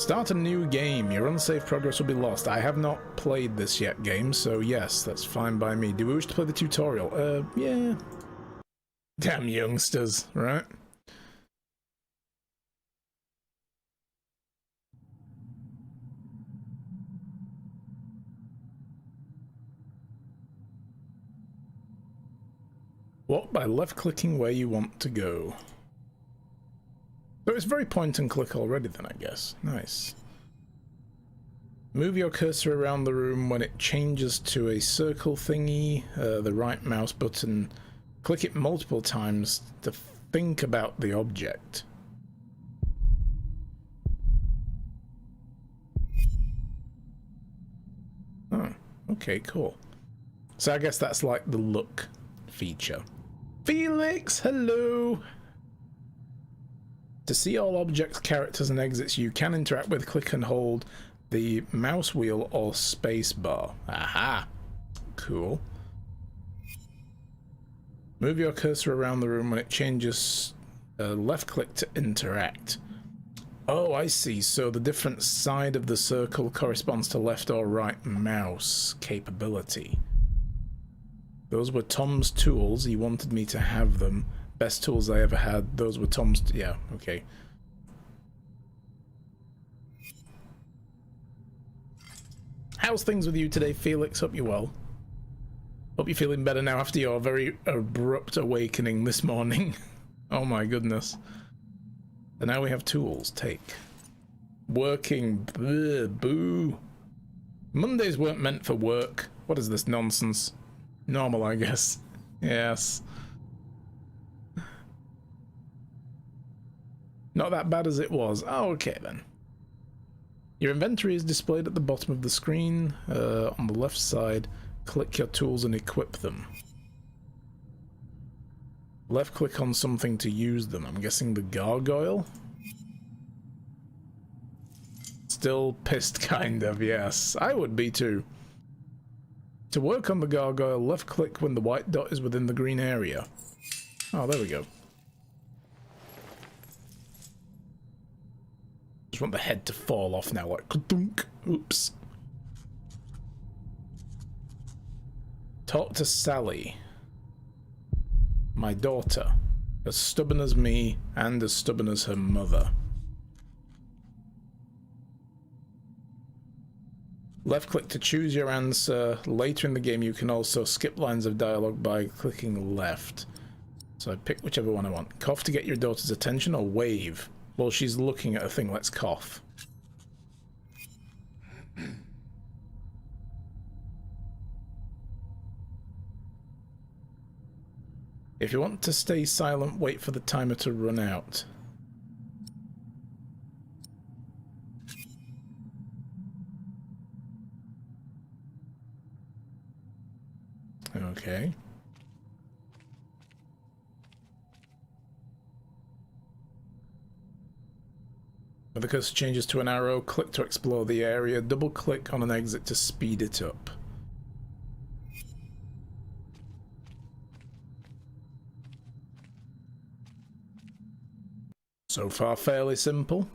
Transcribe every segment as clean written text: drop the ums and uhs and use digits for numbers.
Start a new game. Your unsafe progress will be lost. I have not played this yet, game, so yes, that's fine by me. Do we wish to play the tutorial? Yeah. Damn youngsters, right? Walk by left-clicking where you want to go. So it's very point and click already then, I guess. Nice. Move your cursor around the room when it changes to a circle thingy, the right mouse button. Click it multiple times to think about the object. Oh, okay, cool. So I guess that's like the look feature. Felix, hello! To see all objects, characters, and exits you can interact with, click and hold the mouse wheel or space bar. Aha! Cool. Move your cursor around the room when it changes, left click to interact. Oh, I see. So the different side of the circle corresponds to left or right mouse capability. Those were Tom's tools. He wanted me to have them. Best tools I ever had. Those were Tom's... yeah, okay. How's things with you today, Felix? Hope you're well. Hope you're feeling better now after your very abrupt awakening this morning. Oh my goodness. And now we have tools. Take. Working. Bleh, boo. Mondays weren't meant for work. What is this nonsense? Normal, I guess. Yes. Not that bad as it was. Oh, okay then. Your inventory is displayed at the bottom of the screen. On the left side, click your tools and equip them. Left click on something to use them. I'm guessing the gargoyle? Still pissed, kind of, yes. I would be too. To work on the gargoyle, left click when the white dot is within the green area. Oh, there we go. Just want the head to fall off now, like ka-dunk. Oops. Talk to Sally. My daughter. As stubborn as me and as stubborn as her mother. Left click to choose your answer. Later in the game you can also skip lines of dialogue by clicking left. So I pick whichever one I want. Cough to get your daughter's attention or wave? Well, she's looking at a thing, let's cough. If you want to stay silent, wait for the timer to run out. Okay. When the cursor changes to an arrow, click to explore the area. Double click on an exit to speed it up. So far, fairly simple.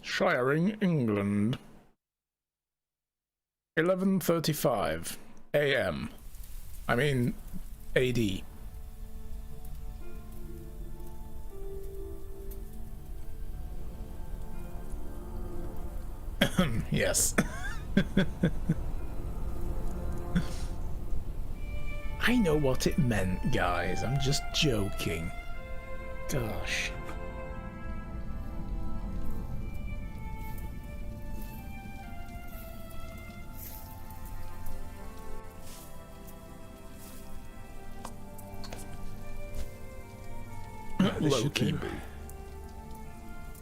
Shiring, England. 11:35 AM. I mean, AD. Yes. I know what it meant, guys. I'm just joking. Gosh. Loki.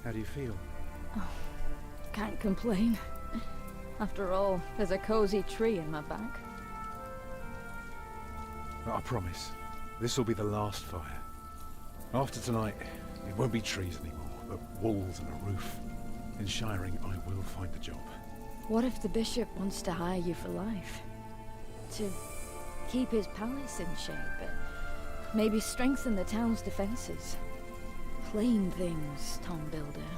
How do you feel? Oh, can't complain. After all, there's a cozy tree in my back. I promise, this will be the last fire. After tonight, it won't be trees anymore, but walls and a roof. In Shiring, I will find a job. What if the bishop wants to hire you for life? To keep his palace in shape, but maybe strengthen the town's defenses? plain things, Tom Builder.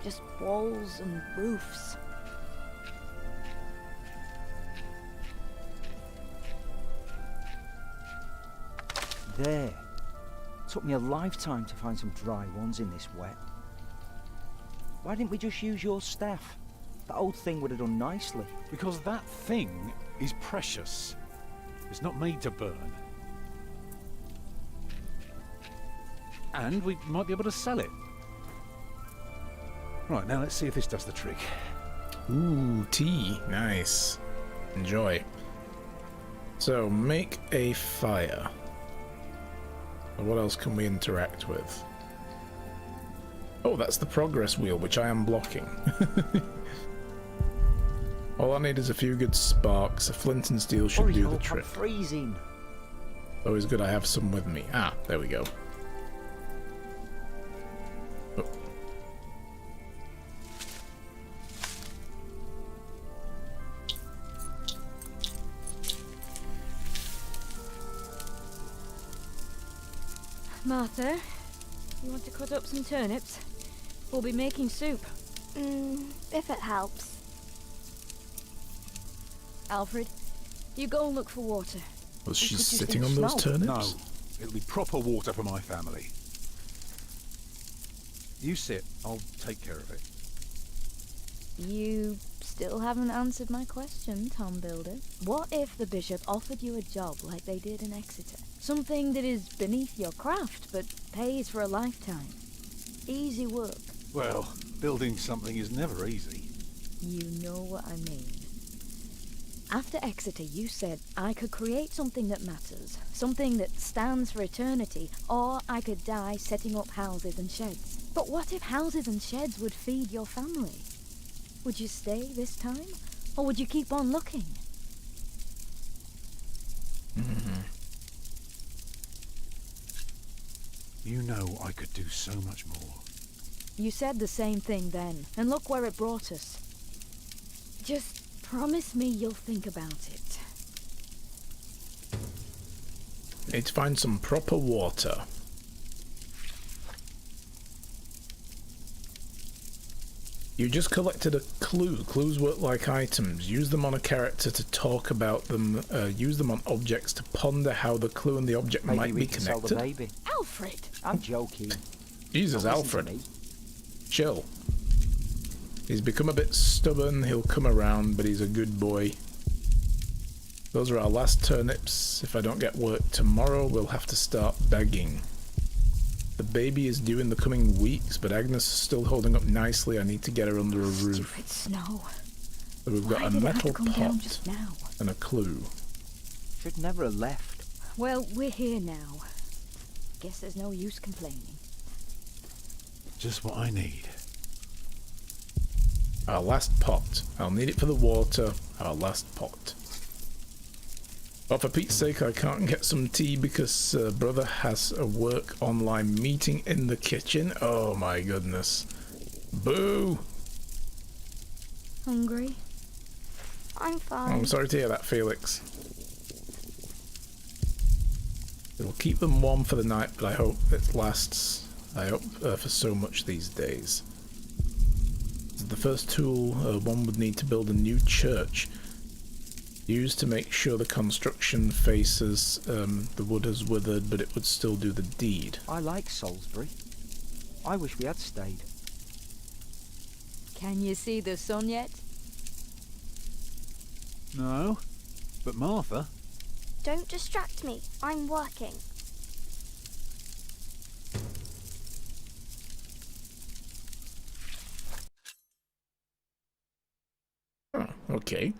Just walls and roofs. There. Took me a lifetime to find some dry ones in this wet. Why didn't we just use your staff? That old thing would have done nicely. Because that thing is precious. It's not made to burn. And we might be able to sell it. Right, now let's see if this does the trick. Ooh, tea. Nice. Enjoy. So, make a fire. What else can we interact with? Oh, that's the progress wheel, which I am blocking. All I need is a few good sparks. A flint and steel should Hurry do the up, trick. I'm freezing. Always good I have some with me. Ah, there we go. Oh. Martha, you want to cut up some turnips? We'll be making soup. If it helps. Alfred, you go and look for water. Was she could just sitting eat on those snow. turnips? No, it'll be proper water for my family. You sit, I'll take care of it. You still haven't answered my question, Tom Builder. What if the bishop offered you a job like they did in Exeter? Something that is beneath your craft, but pays for a lifetime. Easy work. Well, building something is never easy. You know what I mean. After Exeter, you said I could create something that matters, something that stands for eternity, or I could die setting up houses and sheds. But what if houses and sheds would feed your family? Would you stay this time, or would you keep on looking? You know I could do so much more. You said the same thing then, and look where it brought us. Just promise me you'll think about it. Need to find some proper water. You just collected a clue. Clues work like items. Use them on a character to talk about them. Use them on objects to ponder how the clue and the object Maybe might we be can sell the connected. baby. Alfred! I'm joking. Jesus, Don't listen to Alfred. me. Chill. He's become a bit stubborn. He'll come around, but he's a good boy. Those are our last turnips. If I don't get work tomorrow, we'll have to start begging. The baby is due in the coming weeks, but Agnes is still holding up nicely. I need to get her under a roof. Stupid snow. So we've got Why a did it have metal to come down pot just now? and a clue. Should never have left. Well, we're here now. Guess there's no use complaining. Just what I need. Our last pot. I'll need it for the water. Our last pot. But for Pete's sake, I can't get some tea because brother has a work online meeting in the kitchen. Oh my goodness. Boo! Hungry? I'm fine. I'm sorry to hear that, Felix. It'll keep them warm for the night, but I hope it lasts. I hope for so much these days. The first tool one would need to build a new church. Used to make sure the construction faces the wood has withered, but it would still do the deed. I like Salisbury. I wish we had stayed. Can you see the sun yet? No, but Martha. Don't distract me. I'm working. Oh, okay.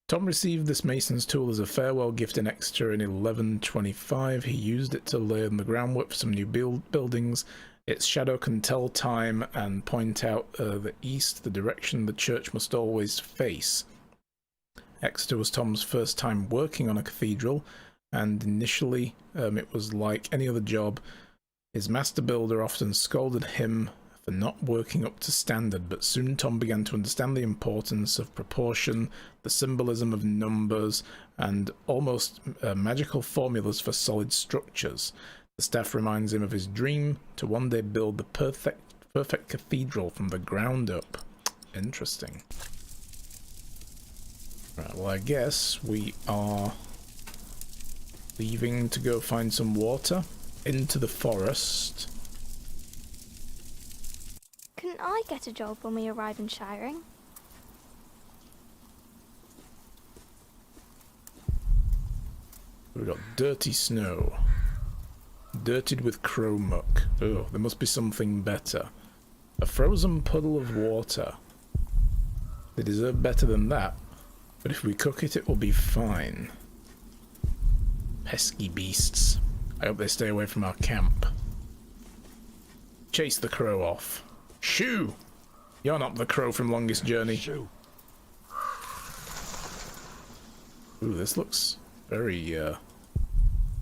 Tom received this mason's tool as a farewell gift in Exeter in 1125. He used it to lay the groundwork for some new buildings. Its shadow can tell time and point out the east, the direction the church must always face. Exeter was Tom's first time working on a cathedral, and initially it was like any other job. His master builder often scolded him for not working up to standard, but soon Tom began to understand the importance of proportion, the symbolism of numbers, and almost magical formulas for solid structures. The staff reminds him of his dream to one day build the perfect cathedral from the ground up. Interesting. Right, well, I guess we are leaving to go find some water into the forest. Can I get a job when we arrive in Shiring? We've got dirty snow. Dirtied with crow muck. Oh, there must be something better. A frozen puddle of water. They deserve better than that. But if we cook it, it will be fine. Pesky beasts. I hope they stay away from our camp. Chase the crow off. Shoo! You're not the crow from Longest Journey. Shoo. Ooh, this looks very,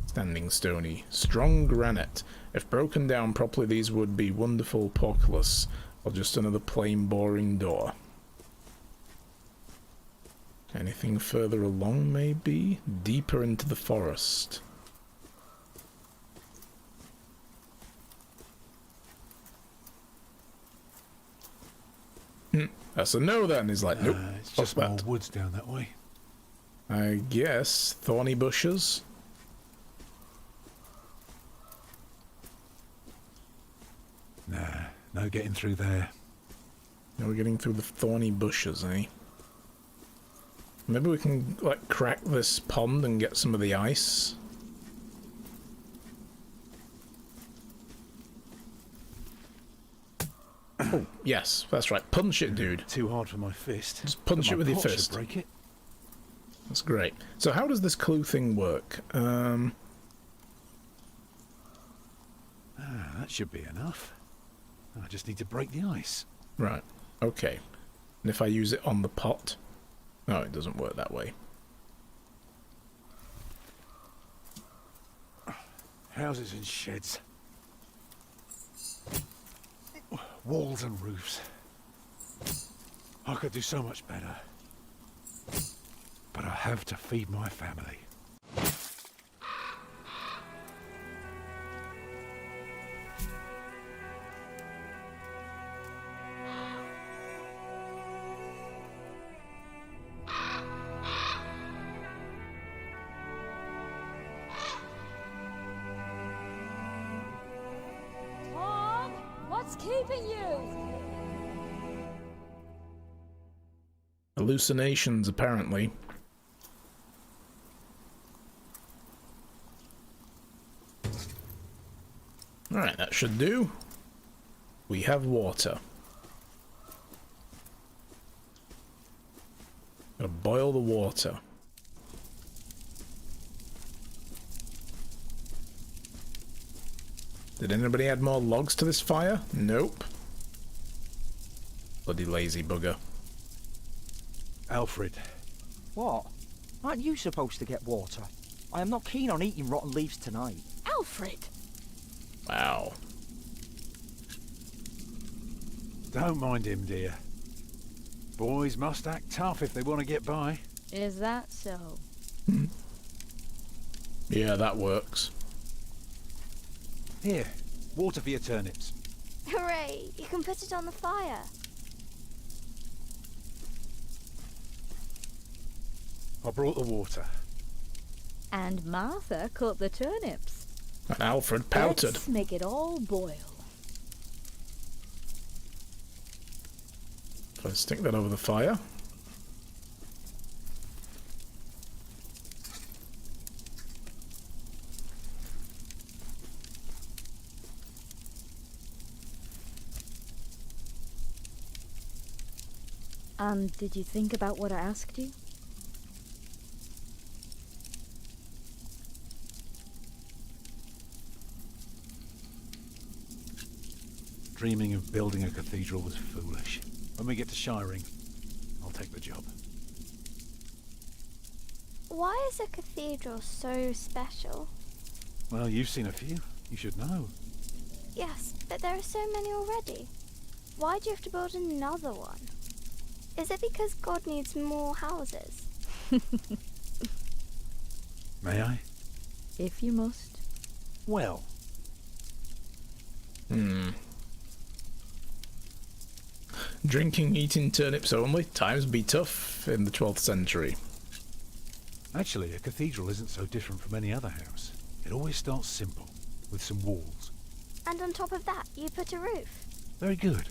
standing stony. Strong granite. If broken down properly, these would be wonderful portcullis, or just another plain, boring door. Anything further along, maybe? Deeper into the forest. That's a no then. He's like, nope. It's What's just more that? woods down that way. I guess thorny bushes. Nah, no getting through there. Now we're getting through the thorny bushes, eh? Maybe we can, like, crack this pond and get some of the ice. Oh, yes, that's right. Punch it, dude. Too hard for my fist. Just punch But it with my your pot should fist. break it. That's great. So how does this clue thing work? That should be enough. I just need to break the ice. Right. Okay. And if I use it on the pot? No, it doesn't work that way. Houses and sheds. Walls and roofs. I could do so much better. But I have to feed my family. Tom, what's keeping you? Hallucinations, apparently. Alright, that should do. We have water. Gotta boil the water. Did anybody add more logs to this fire? Nope. Bloody lazy bugger. Alfred, What? Aren't you supposed to get water? I am not keen on eating rotten leaves tonight. Alfred! Wow. don't mind him, dear. Boys must act tough if they want to get by. Is that so? Yeah, that works. Here, water for your turnips. Hooray! You can put it on the fire. I brought the water. And Martha cut the turnips. And Alfred pouted. Let's make it all boil. So stick that over the fire. And did you think about what I asked you? Dreaming of building a cathedral was foolish. When we get to Shiring, I'll take the job. Why is a cathedral so special? Well, you've seen a few. You should know. Yes, but there are so many already. Why do you have to build another one? Is it because God needs more houses? May I? If you must. Well, Drinking, eating turnips only. Times be tough in the 12th century. Actually, a cathedral isn't so different from any other house. It always starts simple, with some walls. And on top of that, you put a roof. Very good.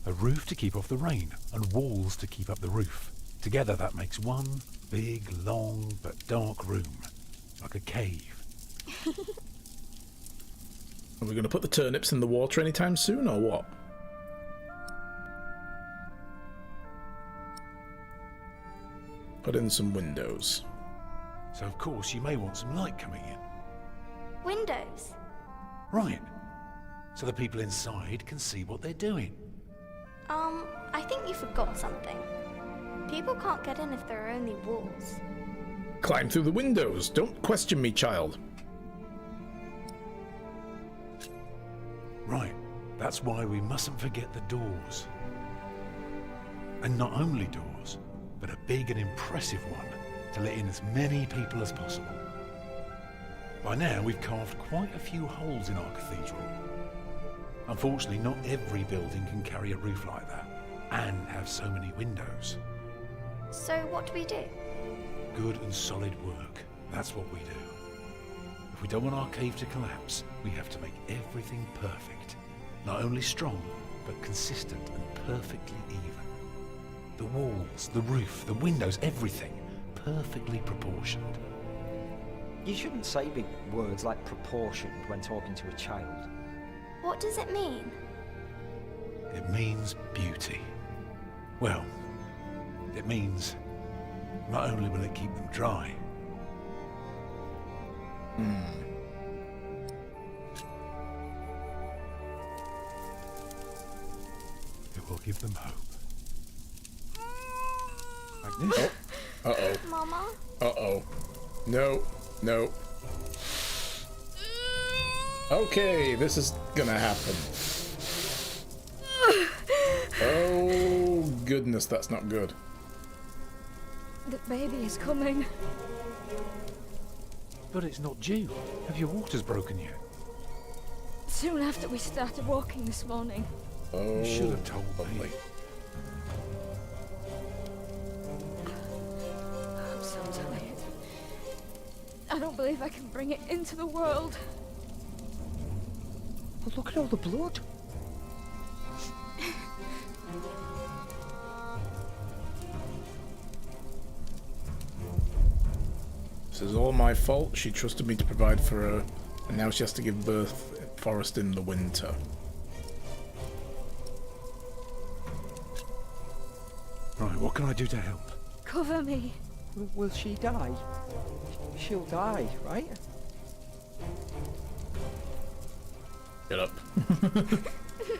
A roof to keep off the rain, and walls to keep up the roof. Together that makes one big, long, but dark room. Like a cave. Are we going to put the turnips in the water anytime soon, or what? Put in some windows. So of course you may want some light coming in. Windows. Right. So the people inside can see what they're doing. I think you forgot something. People can't get in if there are only walls. Climb through the windows. Don't question me, child. Right. That's why we mustn't forget the doors. And not only doors, but a big and impressive one to let in as many people as possible. By now, we've carved quite a few holes in our cathedral. Unfortunately, not every building can carry a roof like that, and have so many windows. So what do we do? Good and solid work, that's what we do. If we don't want our cave to collapse, we have to make everything perfect. Not only strong, but consistent and perfectly even. The walls, the roof, the windows, everything, perfectly proportioned. You shouldn't say big words like proportioned when talking to a child. What does it mean? It means beauty. Well, it means not only will it keep them dry, it will give them hope. Like this. Uh-oh. Mama? Uh-oh. No. No. Okay, this is gonna happen. Oh, goodness, that's not good. The baby is coming. But it's not due. Have your waters broken yet? Soon after we started walking this morning. Oh, You should have told me. lovely. I'm so tired. I don't believe I can bring it into the world. But look at all the blood. This is all my fault. She trusted me to provide for her, and now she has to give birth in forest in the winter. Right, what can I do to help? Cover me. Will she die? She'll die, right? Get up.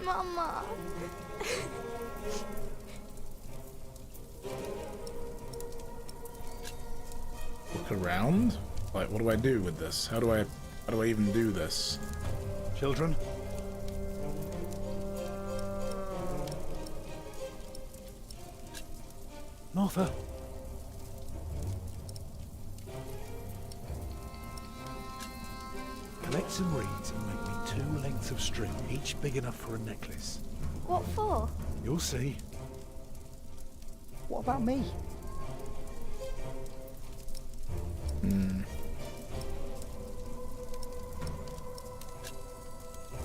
Mama. Look around? Like, what do I do with this? How do I even do this? Children? Martha? Collect some reeds and make me 2 lengths of string, each big enough for a necklace. What for? You'll see. What about me?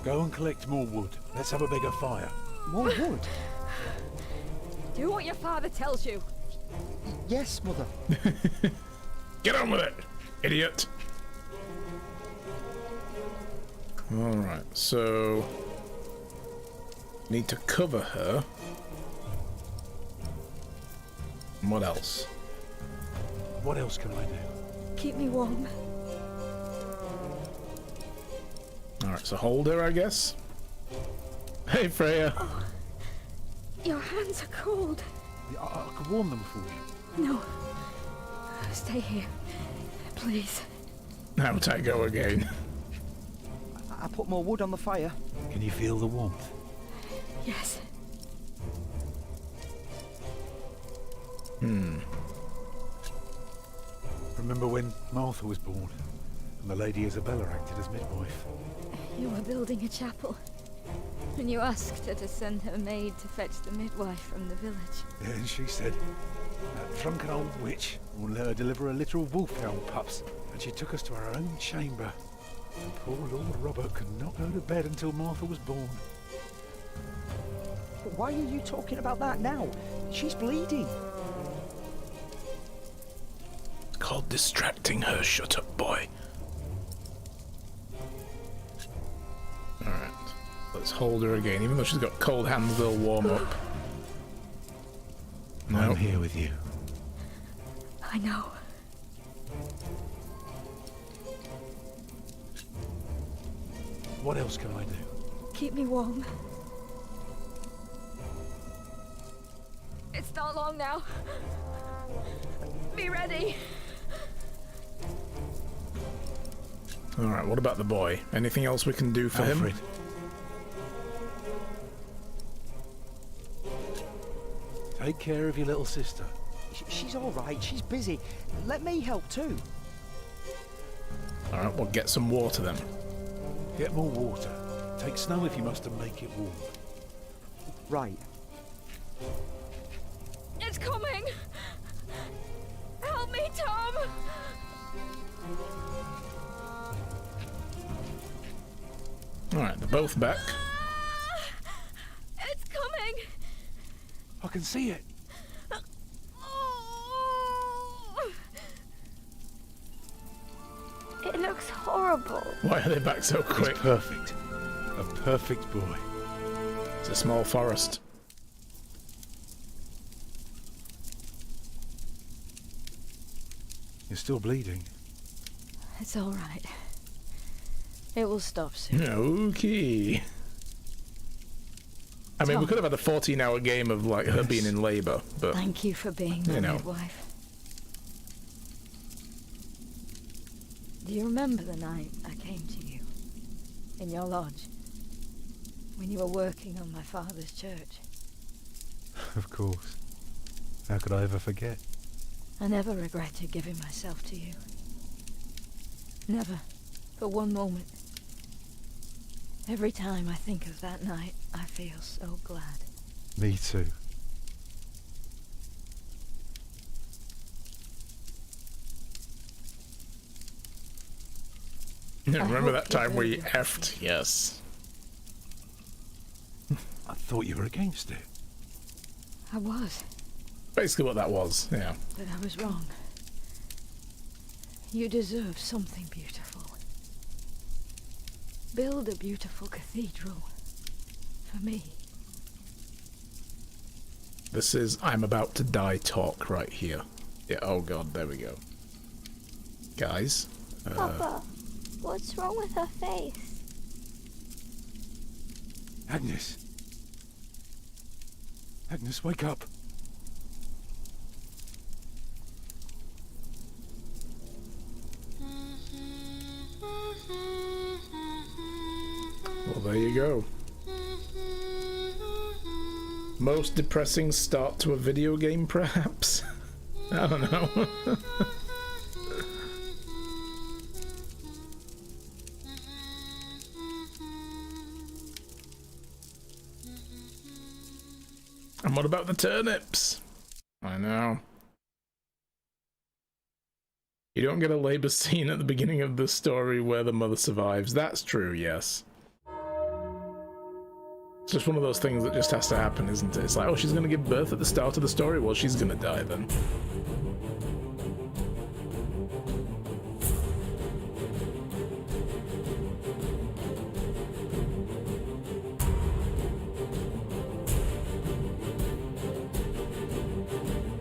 Go and collect more wood. Let's have a bigger fire. More wood? Do what your father tells you. Yes, Mother. Get on with it, idiot! Alright, so... need to cover her. And what else? What else can I do? Keep me warm. Alright, so hold her, I guess. Hey, Freya. Your hands are cold. I could warm them for you. No. Stay here. Please. Out I go again. I put more wood on the fire. Can you feel the warmth? Yes. Remember when Martha was born and the Lady Isabella acted as midwife? You were building a chapel. And you asked her to send her maid to fetch the midwife from the village. Yeah, and she said, that drunken old witch will let her deliver a litter of wolfhound pups. And she took us to our own chamber. And poor Lord Robert could not go to bed until Martha was born. But why are you talking about that now? She's bleeding. It's called distracting her. Shut up, boy. Alright. Let's hold her again. Even though she's got cold hands, they'll warm up. No. I'm here with you. I know. What else can I do? Keep me warm. It's not long now. Be ready. Alright, what about the boy? Anything else we can do for Alfred. him? Take care of your little sister. She's all right. She's busy. Let me help too. Alright, we'll get some water then. Get more water. Take snow if you must and make it warm. Right. It's coming. Help me, Tom. Alright, they're both back. It's coming. I can see it. It looks horrible. Why are they back so quick? It's perfect. A perfect boy. It's a small forest. You're still bleeding. It's all right. It will stop soon. Okay. I mean, we could have had a 14-hour game of like her being in labour, but Thank you for being my You know. midwife. Do you remember the night I came to you? In your lodge? When you were working on my father's church? Of course. How could I ever forget? I never regretted giving myself to you. Never. For one moment. Every time I think of that night, I feel so glad. Me too. remember hope that you're time where very you good. effed? Yes. I thought you were against it. I was, Basically what that was, yeah. but I was wrong. You deserve something beautiful. Build a beautiful cathedral. For me. This is I'm about to die talk right here. Yeah, oh god, there we go. Guys. Papa, what's wrong with her face? Agnes. Agnes, wake up. Well, there you go. Most depressing start to a video game, perhaps? I don't know. And what about the turnips? I know. You don't get a labor scene at the beginning of the story where the mother survives. That's true, yes. It's just one of those things that just has to happen, isn't it? It's like, oh, she's gonna give birth at the start of the story. Well, she's gonna die then.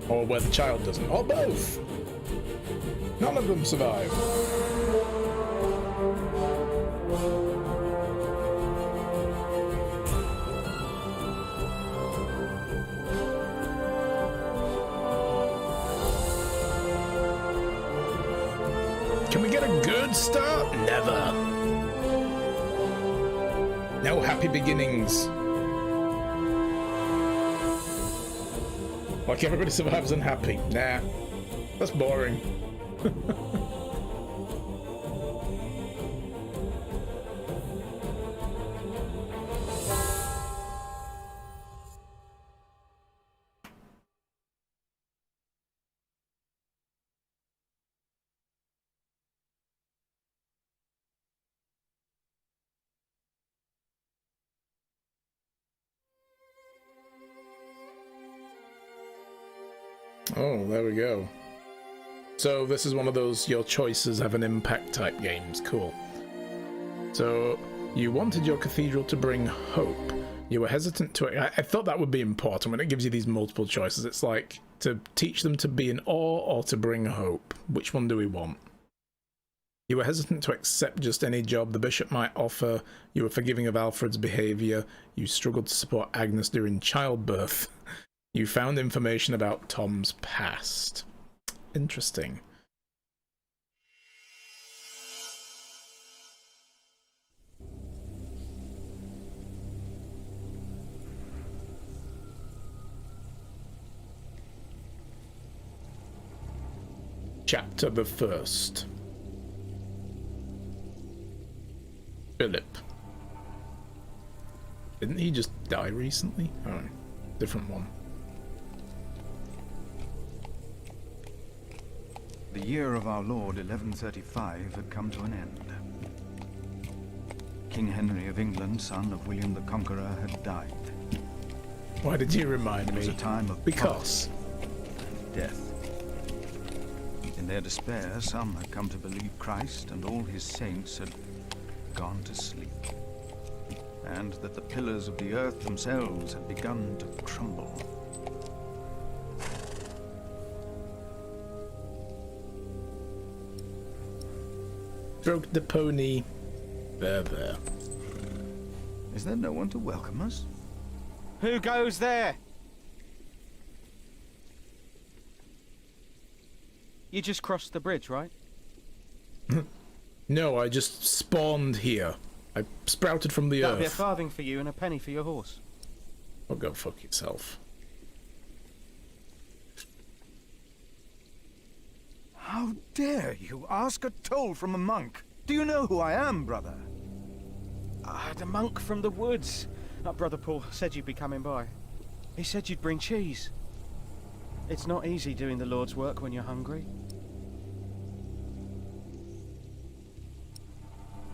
Or where the child doesn't. Or both! None of them survive. Can we get a good start? Never. No happy beginnings. Like everybody survives unhappy. Nah. That's boring. Oh, there we go. So this is one of those your choices have an impact type games. Cool. So you wanted your cathedral to bring hope. You were hesitant to... I thought that would be important when it gives you these multiple choices. It's like to teach them to be in awe or to bring hope. Which one do we want? You were hesitant to accept just any job the bishop might offer. You were forgiving of Alfred's behaviour. You struggled to support Agnes during childbirth. You found information about Tom's past. Interesting. Chapter the first. Philip. Didn't he just die recently? Oh, different one. The year of our Lord 1135 had come to an end. King Henry of England, son of William the Conqueror, had died. Why did you remind me? It was a time of Because. death. In their despair, some had come to believe Christ and all his saints had gone to sleep, and that the pillars of the earth themselves had begun to crumble. Broke the pony. There. Is there no one to welcome us? Who goes there? You just crossed the bridge, right? No, I just spawned here. I sprouted from the That'll be a earth. farthing for you and a penny for your horse. Oh, go fuck yourself. How dare you ask a toll from a monk? Do you know who I am, brother? The monk from the woods. Brother Paul said you'd be coming by. He said you'd bring cheese. It's not easy doing the Lord's work when you're hungry.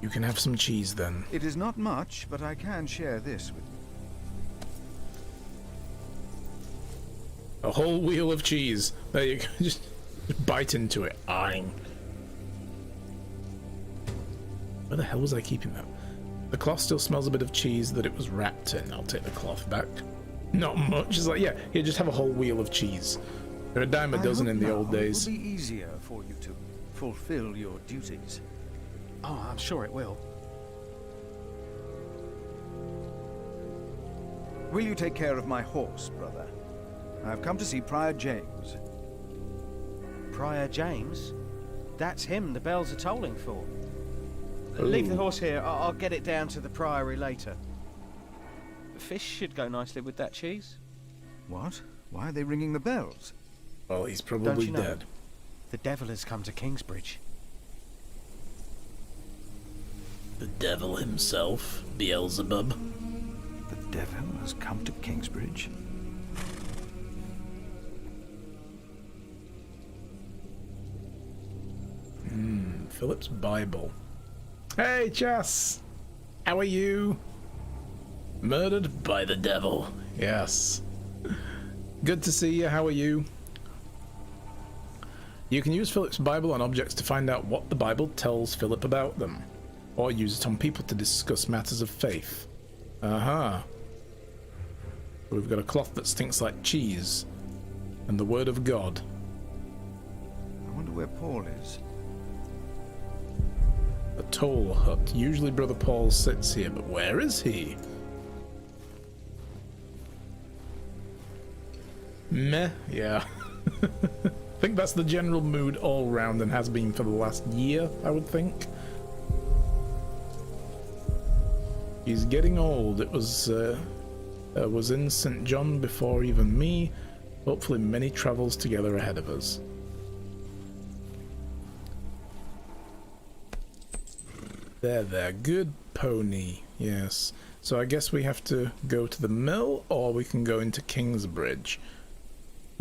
You can have some cheese then. It is not much, but I can share this with you. A whole wheel of cheese. There you go. Just bite into it. Where the hell was I keeping that? The cloth still smells a bit of cheese that it was wrapped in. I'll take the cloth back. Not much. It's like, yeah, you just have a whole wheel of cheese. There are a dime a dozen in the old days. It will be easier for you to fulfill your duties. Oh, I'm sure it will. Will you take care of my horse, brother? I've come to see Prior James. Prior James? That's him the bells are tolling for. Leave the horse here. I'll get it down to the priory later. Fish should go nicely with that cheese. What? Why are they ringing the bells? Well, he's probably Don't you know? dead. The devil has come to Kingsbridge. The devil himself, Beelzebub. The devil has come to Kingsbridge? Philip's Bible. Hey, Chas! How are you? Murdered by the devil. Yes. Good to see you. How are you? You can use Philip's Bible on objects to find out what the Bible tells Philip about them, or use it on people to discuss matters of faith. We've got a cloth that stinks like cheese, and the Word of God. I wonder where Paul is. A toll hut. Usually Brother Paul sits here, but where is he? Meh, yeah. I think that's the general mood all round and has been for the last year, I would think. He's getting old. It was in St. John before even me. Hopefully many travels together ahead of us. There, good pony, yes. So I guess we have to go to the mill, or we can go into Kingsbridge.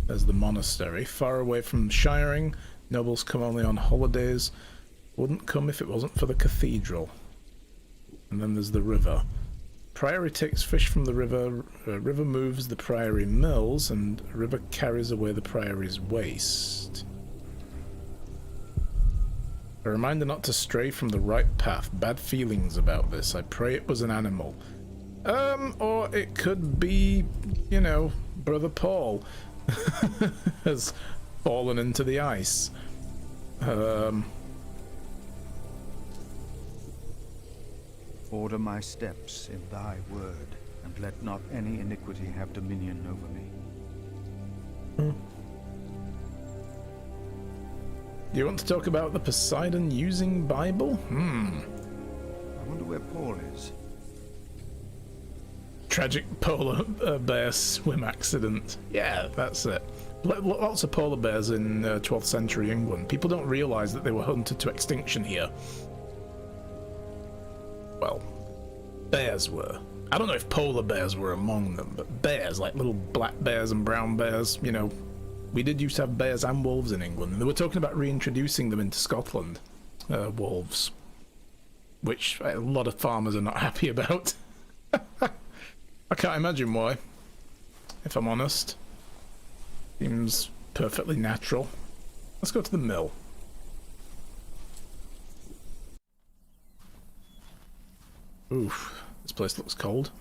There's the monastery, far away from shiring. Nobles come only on holidays. Wouldn't come if it wasn't for the cathedral. And then there's the river. Priory takes fish from the river, river moves the priory mills, and river carries away the priory's waste. A reminder not to stray from the right path. Bad feelings about this. I pray it was an animal. Or it could be, you know, Brother Paul has fallen into the ice. Order my steps in thy word, and let not any iniquity have dominion over me. Do you want to talk about the Poseidon using Bible? I wonder where Paul is. Tragic polar bear swim accident. Yeah, that's it. Lots of polar bears in 12th century England. People don't realise that they were hunted to extinction here. Well, bears were. I don't know if polar bears were among them, but bears, like little black bears and brown bears, you know, we did used to have bears and wolves in England, and they were talking about reintroducing them into Scotland, wolves, which a lot of farmers are not happy about. I can't imagine why, if I'm honest. Seems perfectly natural. Let's go to the mill. Oof, this place looks cold.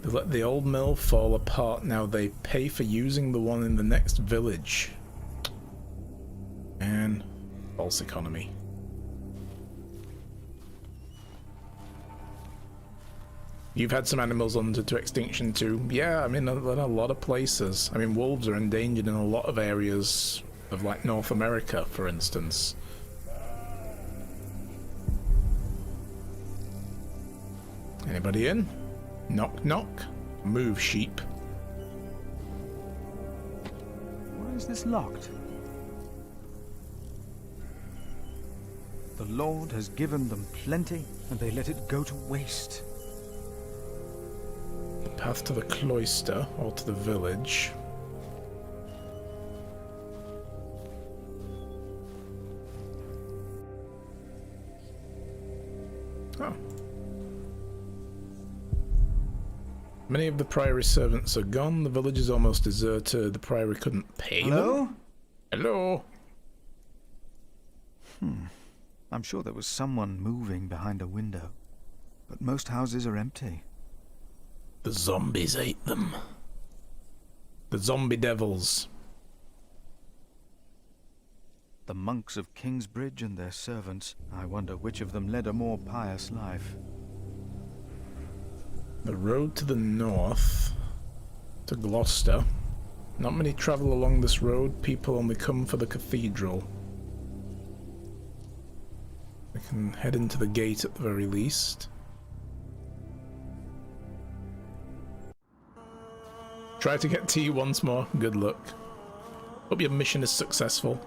They let the old mill fall apart, now they pay for using the one in the next village. And false economy. You've had some animals hunted to extinction too. Yeah, I mean, in a lot of places. I mean, wolves are endangered in a lot of areas of, like, North America, for instance. Anybody in? Knock, knock. Move, sheep. Why is this locked? The Lord has given them plenty, and they let it go to waste. The path to the cloister, or to the village. Oh. Many of the priory servants are gone. The village is almost deserted. The priory couldn't pay them. Hello? I'm sure there was someone moving behind a window, but most houses are empty. The zombies ate them. The zombie devils. The monks of Kingsbridge and their servants, I wonder which of them led a more pious life. The road to the north, to Gloucester. Not many travel along this road. People only come for the cathedral. We can head into the gate at the very least. Try to get tea once more. Good luck. Hope your mission is successful.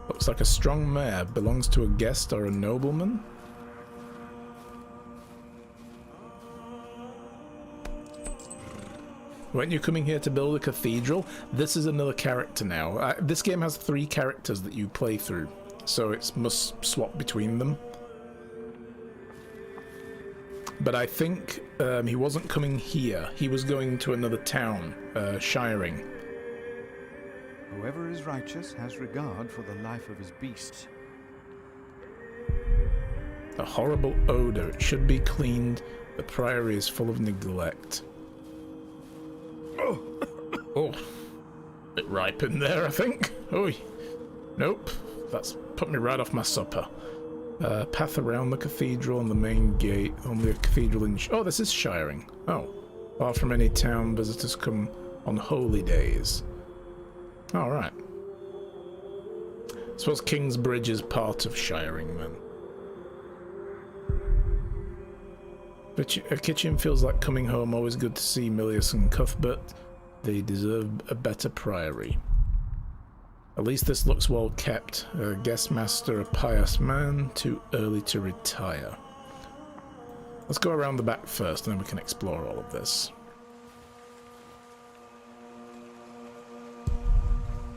Looks like a strong mare. Belongs to a guest or a nobleman. Weren't you coming here to build a cathedral? This is another character now. This game has 3 characters that you play through, so it must swap between them. But I think he wasn't coming here. He was going to another town, Shiring. Whoever is righteous has regard for the life of his beast. A horrible odor. It should be cleaned. The priory is full of neglect. Oh, bit ripe in there, I think. Oh, nope. That's put me right off my supper. Path around the cathedral and the main gate. Only a cathedral in... Oh, this is Shiring. Oh. Far from any town, visitors come on holy days. Alright. I suppose Kingsbridge is part of Shiring, then. But a kitchen feels like coming home. Always good to see Milius and Cuthbert. They deserve a better priory. At least this looks well kept. A guest master, a pious man, too early to retire. Let's go around the back first, and then we can explore all of this.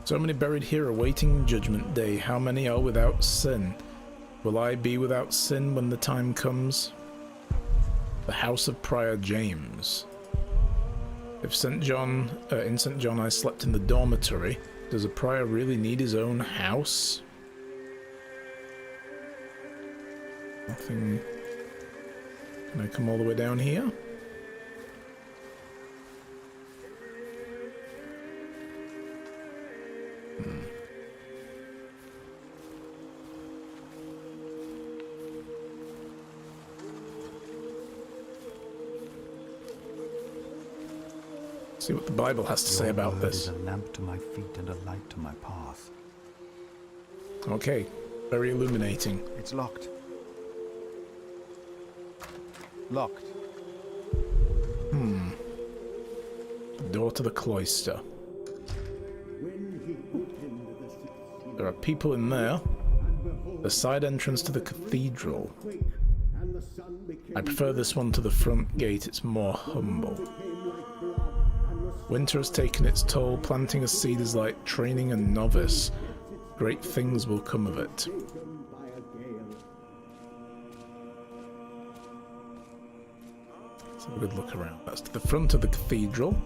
So many buried here awaiting judgment day. How many are without sin? Will I be without sin when the time comes? The house of Prior James. If in St. John I slept in the dormitory, does a prior really need his own house? Nothing. Can I come all the way down here? See what the Bible has to say Your about word this. is a lamp to my feet and a light to my path. Okay, very illuminating. It's locked. Locked. Door to the cloister. There are people in there. The side entrance to the cathedral. I prefer this one to the front gate, it's more humble. Winter has taken its toll. Planting a seed is like training a novice. Great things will come of it. Let's have a good look around. That's to the front of the cathedral.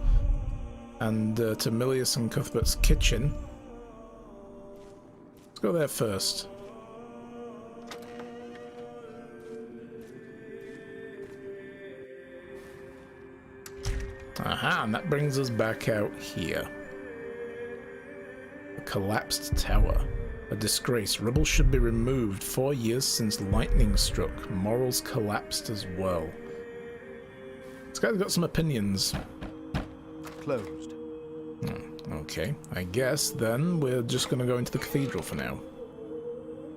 And to Milius and Cuthbert's kitchen. Let's go there first. Aha, and that brings us back out here. A collapsed tower. A disgrace. Rubble should be removed. 4 years since lightning struck. Morals collapsed as well. This guy's got some opinions. Closed. Okay, I guess then we're just going to go into the cathedral for now.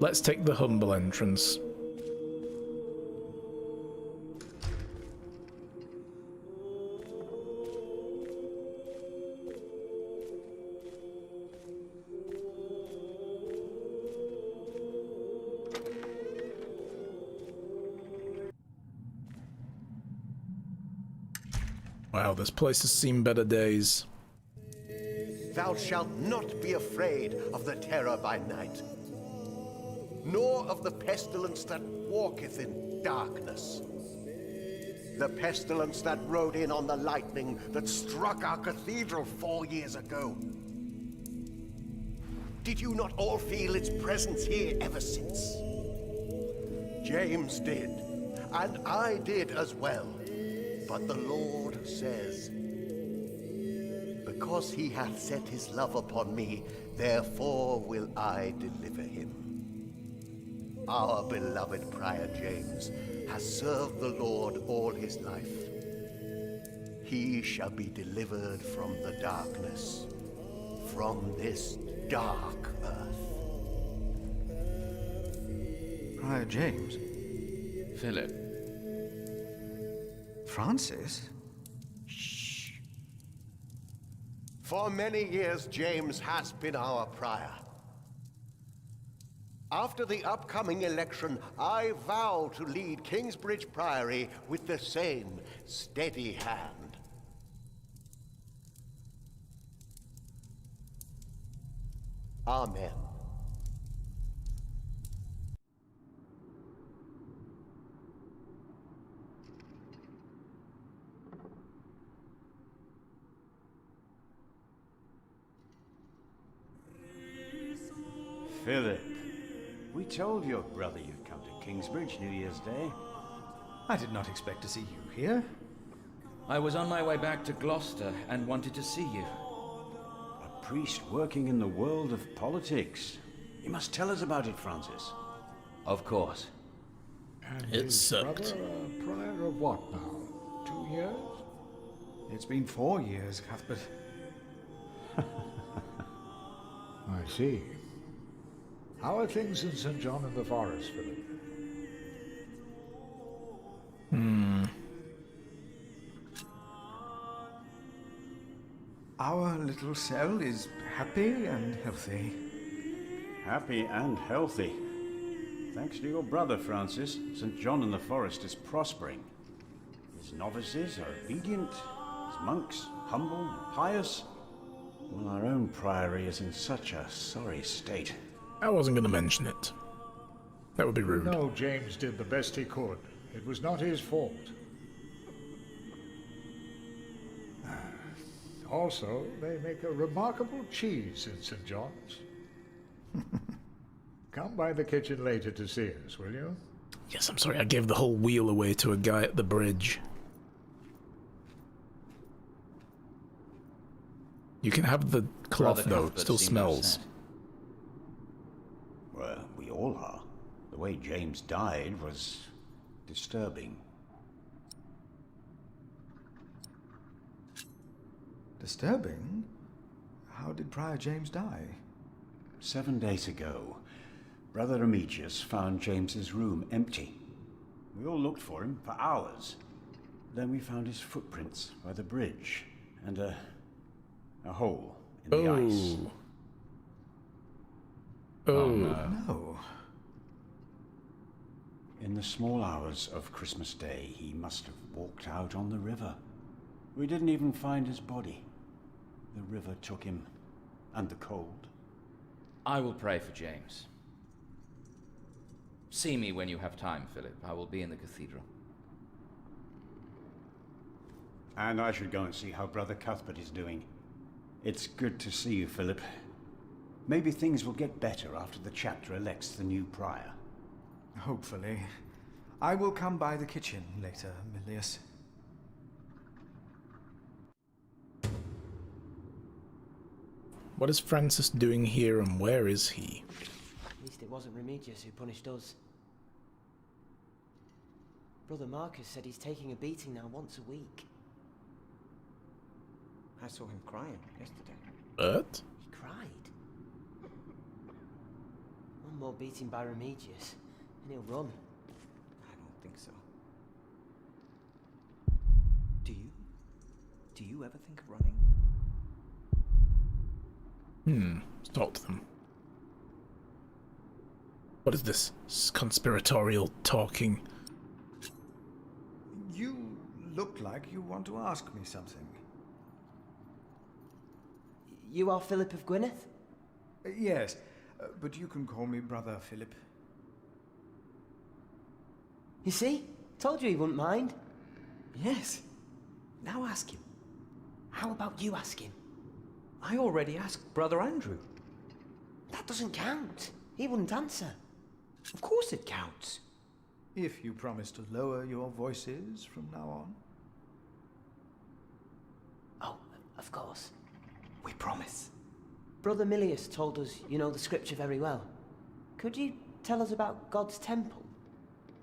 Let's take the humble entrance. Wow, this place has seen better days. Thou shalt not be afraid of the terror by night, nor of the pestilence that walketh in darkness. The pestilence that rode in on the lightning that struck our cathedral 4 years ago. Did you not all feel its presence here ever since? James did, and I did as well. But the Lord says, because he hath set his love upon me, therefore will I deliver him. Our beloved Prior James has served the Lord all his life. He shall be delivered from the darkness, from this dark earth. Prior James? Philip? Francis? For many years, James has been our prior. After the upcoming election, I vow to lead Kingsbridge Priory with the same steady hand. Amen. Philip, we told your brother you'd come to Kingsbridge New Year's Day. I did not expect to see you here. I was on my way back to Gloucester and wanted to see you. A priest working in the world of politics. You must tell us about it, Francis. Of course. And It his sucked. brother a prior of what now? 2 years? It's been 4 years, Cuthbert. I see. How are things in St. John in the Forest, Philip? Our little cell is happy and healthy. Happy and healthy. Thanks to your brother, Francis, St. John in the Forest is prospering. His novices are obedient, his monks humble and pious. Well, our own priory is in such a sorry state. I wasn't going to mention it. That would be rude. No, James did the best he could. It was not his fault. Also, they make a remarkable cheese in St. John's. Come by the kitchen later to see us, will you? Yes, I'm sorry, I gave the whole wheel away to a guy at the bridge. You can have the cloth, though. It still smells. Well, we all are. The way James died was disturbing. Disturbing? How did Prior James die? 7 days ago, Brother Remigius found James's room empty. We all looked for him for hours. Then we found his footprints by the bridge and a hole in the ice. Oh, No. In the small hours of Christmas Day, he must have walked out on the river. We didn't even find his body. The river took him, and the cold. I will pray for James. See me when you have time, Philip. I will be in the cathedral. And I should go and see how Brother Cuthbert is doing. It's good to see you, Philip. Maybe things will get better after the chapter elects the new prior. Hopefully. I will come by the kitchen later, Milius. what is Francis doing here and where is he? At least it wasn't Remigius who punished us. Brother Marcus said he's taking a beating now once a week. I saw him crying yesterday. What? He cried. One more beating by Remigius, and he'll run. I don't think so. Do you? Do you ever think of running? Talk to them. What is this conspiratorial talking? You look like you want to ask me something. You are Philip of Gwynedd? Yes, but you can call me Brother Philip. You see? Told you he wouldn't mind. Yes. Now ask him. How about you ask him? I already asked Brother Andrew. That doesn't count. He wouldn't answer. Of course it counts. If you promise to lower your voices from now on. Oh, of course. We promise. Brother Milius told us you know the scripture very well. Could you tell us about God's temple?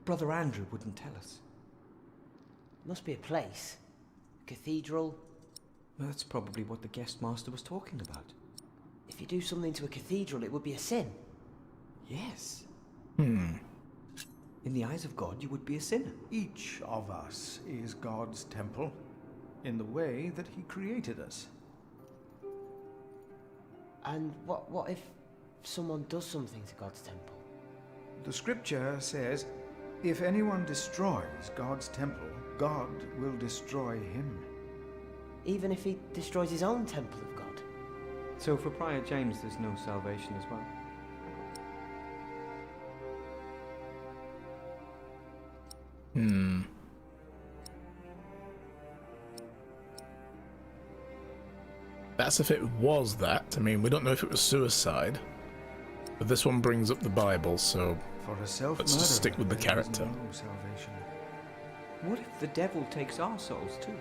Brother Andrew wouldn't tell us. Must be a place. A cathedral. That's probably what the guest master was talking about. If you do something to a cathedral, it would be a sin. Yes. Hmm. In the eyes of God, you would be a sinner. Each of us is God's temple, in the way that he created us. And what if someone does something to God's temple? The scripture says, if anyone destroys God's temple, God will destroy him. Even if he destroys his own temple of God? So for Prior James, there's no salvation as well. That's if it was that. I mean, we don't know if it was suicide. But this one brings up the Bible, so For a self-murderer, let's just stick with the there is character. no salvation. What if the devil takes our souls too?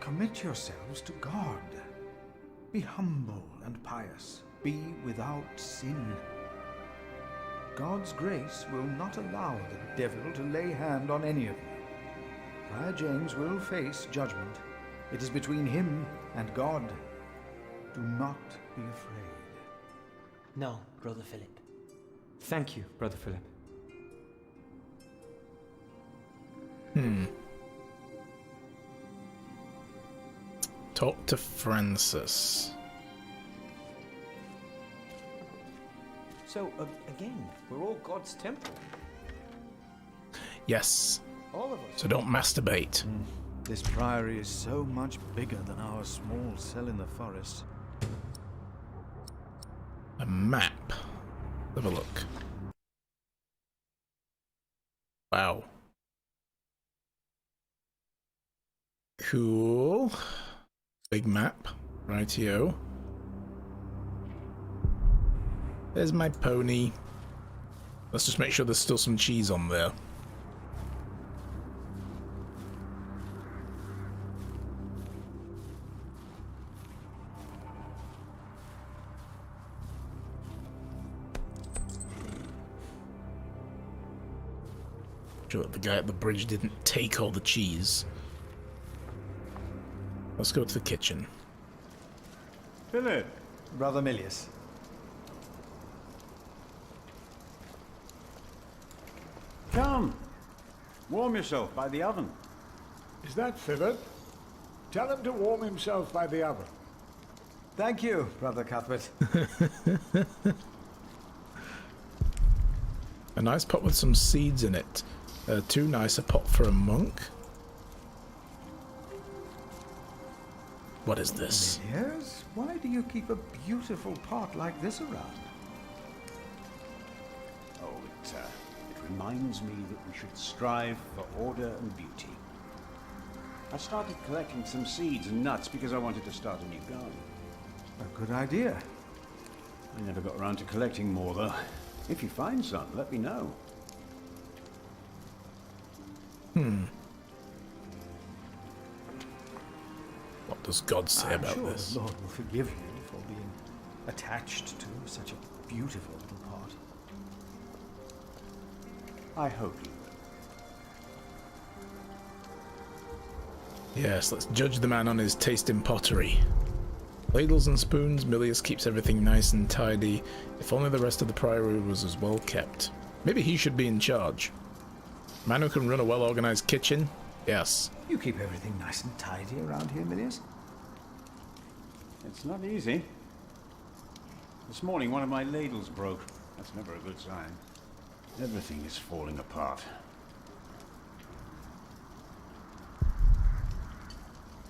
Commit yourselves to God. Be humble and pious. Be without sin. God's grace will not allow the devil to lay hand on any of you. Prior James will face judgment. It is between him and God. Do not be afraid. No, Brother Philip. Thank you, Brother Philip. Talk to Francis. So, again, we're all God's temple. Yes. All of us. So don't masturbate. This priory is so much bigger than our small cell in the forest. A map. Have a look. Wow. Cool. Big map. Rightio. There's my pony. Let's just make sure there's still some cheese on there. Sure that the guy at the bridge didn't take all the cheese. Let's go to the kitchen. Philip! Brother Milius. Come! Warm yourself by the oven. Is that Philip? Tell him to warm himself by the oven. Thank you, Brother Cuthbert. A nice pot with some seeds in it. Too nice a pot for a monk. What is this? Yes? Why do you keep a beautiful pot like this around? Oh, it reminds me that we should strive for order and beauty. I started collecting some seeds and nuts because I wanted to start a new garden. A good idea. I never got around to collecting more, though. If you find some, let me know. What does God say I'm about sure this? the Lord will forgive you for being attached to such a beautiful little pot. I hope you will. Yes, let's judge the man on his taste in pottery. Ladles and spoons, Milius keeps everything nice and tidy. If only the rest of the priory was as well kept. Maybe he should be in charge. Man who can run a well-organized kitchen? Yes. You keep everything nice and tidy around here, Milius? It's not easy. This morning one of my ladles broke. That's never a good sign. Everything is falling apart.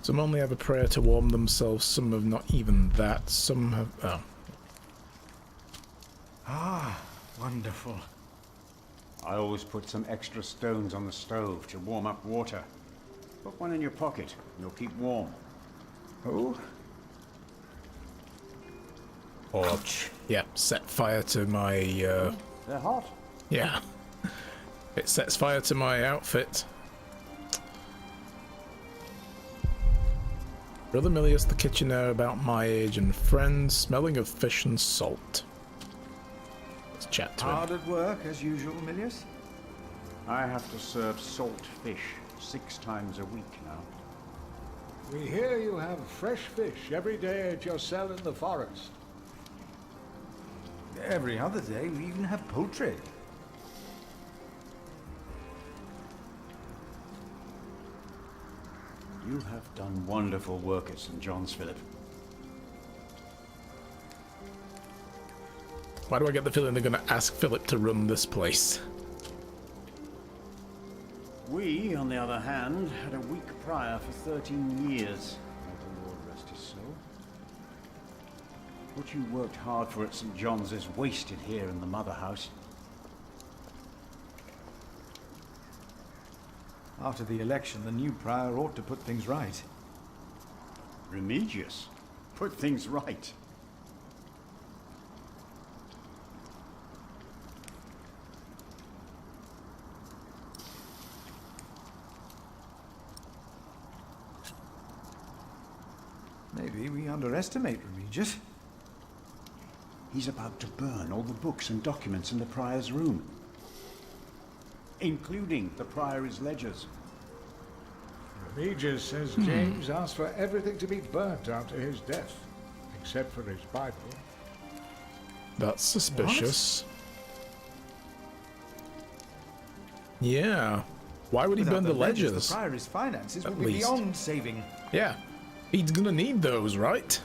Some only have a prayer to warm themselves, some have not even that, some have... oh. Ah, wonderful. I always put some extra stones on the stove to warm up water. Put one in your pocket, and you'll keep warm. Oh? Or, yeah, set fire to my, They're hot. yeah. It sets fire to my outfit. Brother Milius, the kitchener, about my age and friends, smelling of fish and salt. Let's chat to him. Hard at work, as usual, Milius? I have to serve salt fish 6 times a week now. We hear you have fresh fish every day at your cell in the forest. Every other day, we even have poultry. You have done wonderful work at St. John's, Philip. Why do I get the feeling they're going to ask Philip to run this place? We, on the other hand, had a weak prior for 13 years. May the Lord rest his soul. What you worked hard for at St. John's is wasted here in the mother house. After the election, the new prior ought to put things right. Remigius? Put things right. Maybe we underestimate Remigius. He's about to burn all the books and documents in the prior's room, including the priory's ledgers. Remigius says James asked for everything to be burnt after his death, except for his Bible. That's suspicious. What? Yeah. Why would he burn the ledgers? The priory's finances At would be least. beyond saving. Yeah. He's gonna need those, right?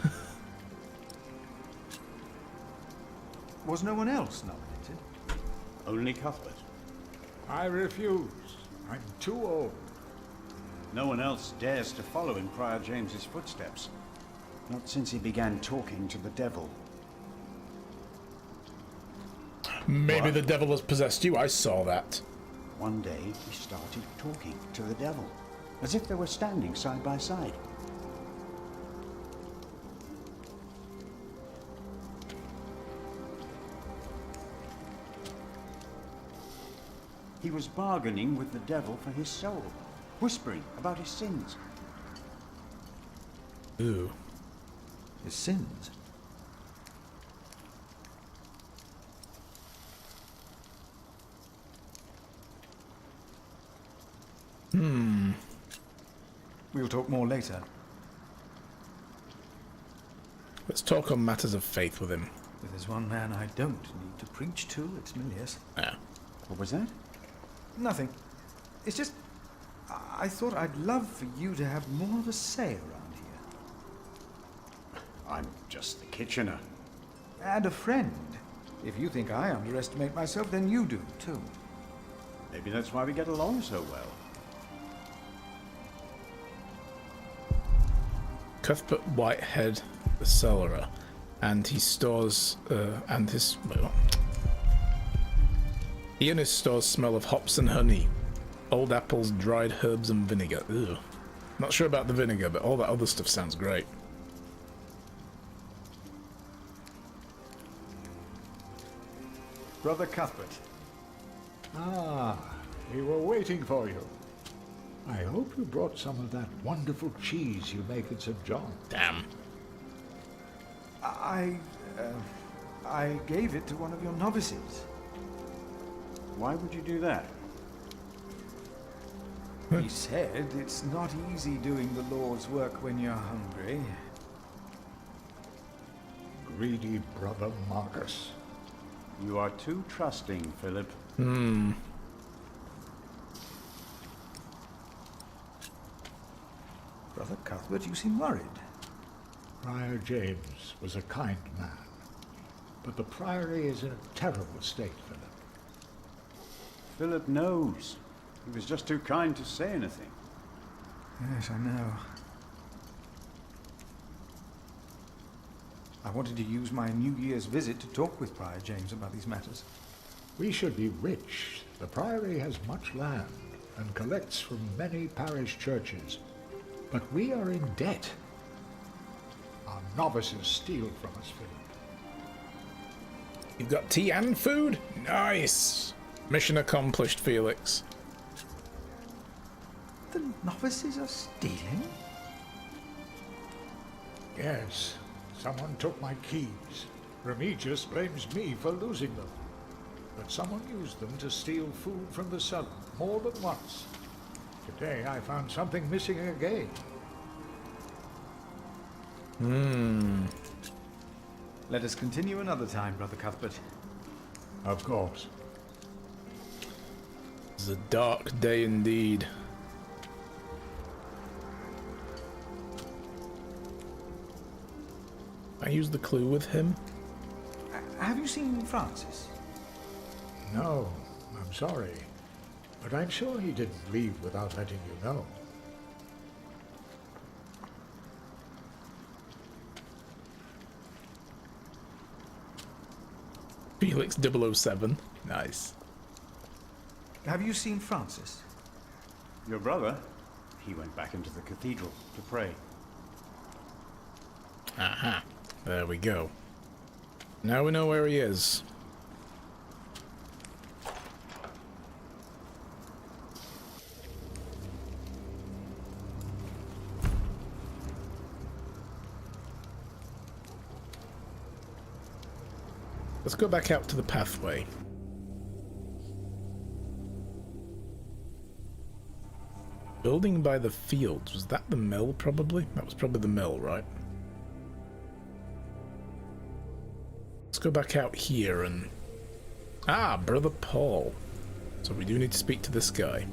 Was no one else nominated? Only Cuthbert. I refuse. I'm too old. No one else dares to follow in Prior James's footsteps. Not since he began talking to the devil. Maybe the devil has possessed you. I saw that. One day, he started talking to the devil, as if they were standing side by side. He was bargaining with the devil for his soul, whispering about his sins. Ooh. His sins? We'll talk more later. Let's talk on matters of faith with him. If there's one man I don't need to preach to, it's Milius. Yeah. What was that? Nothing. It's just... I thought I'd love for you to have more of a say around here. I'm just the Kitchener. And a friend. If you think I underestimate myself, then you do, too. Maybe that's why we get along so well. Cuthbert Whitehead, the cellarer, and he stores, he and his stores smell of hops and honey, old apples, dried herbs, and vinegar. Ugh. Not sure about the vinegar, but all that other stuff sounds great. Brother Cuthbert. Ah, we were waiting for you. I hope you brought some of that wonderful cheese you make at St. John. Damn. I gave it to one of your novices. Why would you do that? He said it's not easy doing the Lord's work when you're hungry. Greedy brother Marcus. You are too trusting, Philip. Brother Cuthbert, you seem worried. Prior James was a kind man, but the Priory is in a terrible state, Philip. Philip knows. He was just too kind to say anything. Yes, I know. I wanted to use my New Year's visit to talk with Prior James about these matters. We should be rich. The Priory has much land and collects from many parish churches. But we are in debt. Our novices steal from us, Philip. You've got tea and food? Nice! Mission accomplished, Felix. The novices are stealing? Yes. Someone took my keys. Remigius blames me for losing them. But someone used them to steal food from the cellar more than once. Today I found something missing again. Let us continue another time, Brother Cuthbert. Of course. It's a dark day indeed. I used the clue with him. Have you seen Francis? No, I'm sorry. But I'm sure he didn't leave without letting you know. Felix 007. Nice. Have you seen Francis? Your brother? He went back into the cathedral to pray. Aha. There we go. Now we know where he is. Let's go back out to the pathway. Building by the fields. Was that the mill, probably? That was probably the mill, right? Let's go back out here and... Ah, Brother Paul. So we do need to speak to this guy.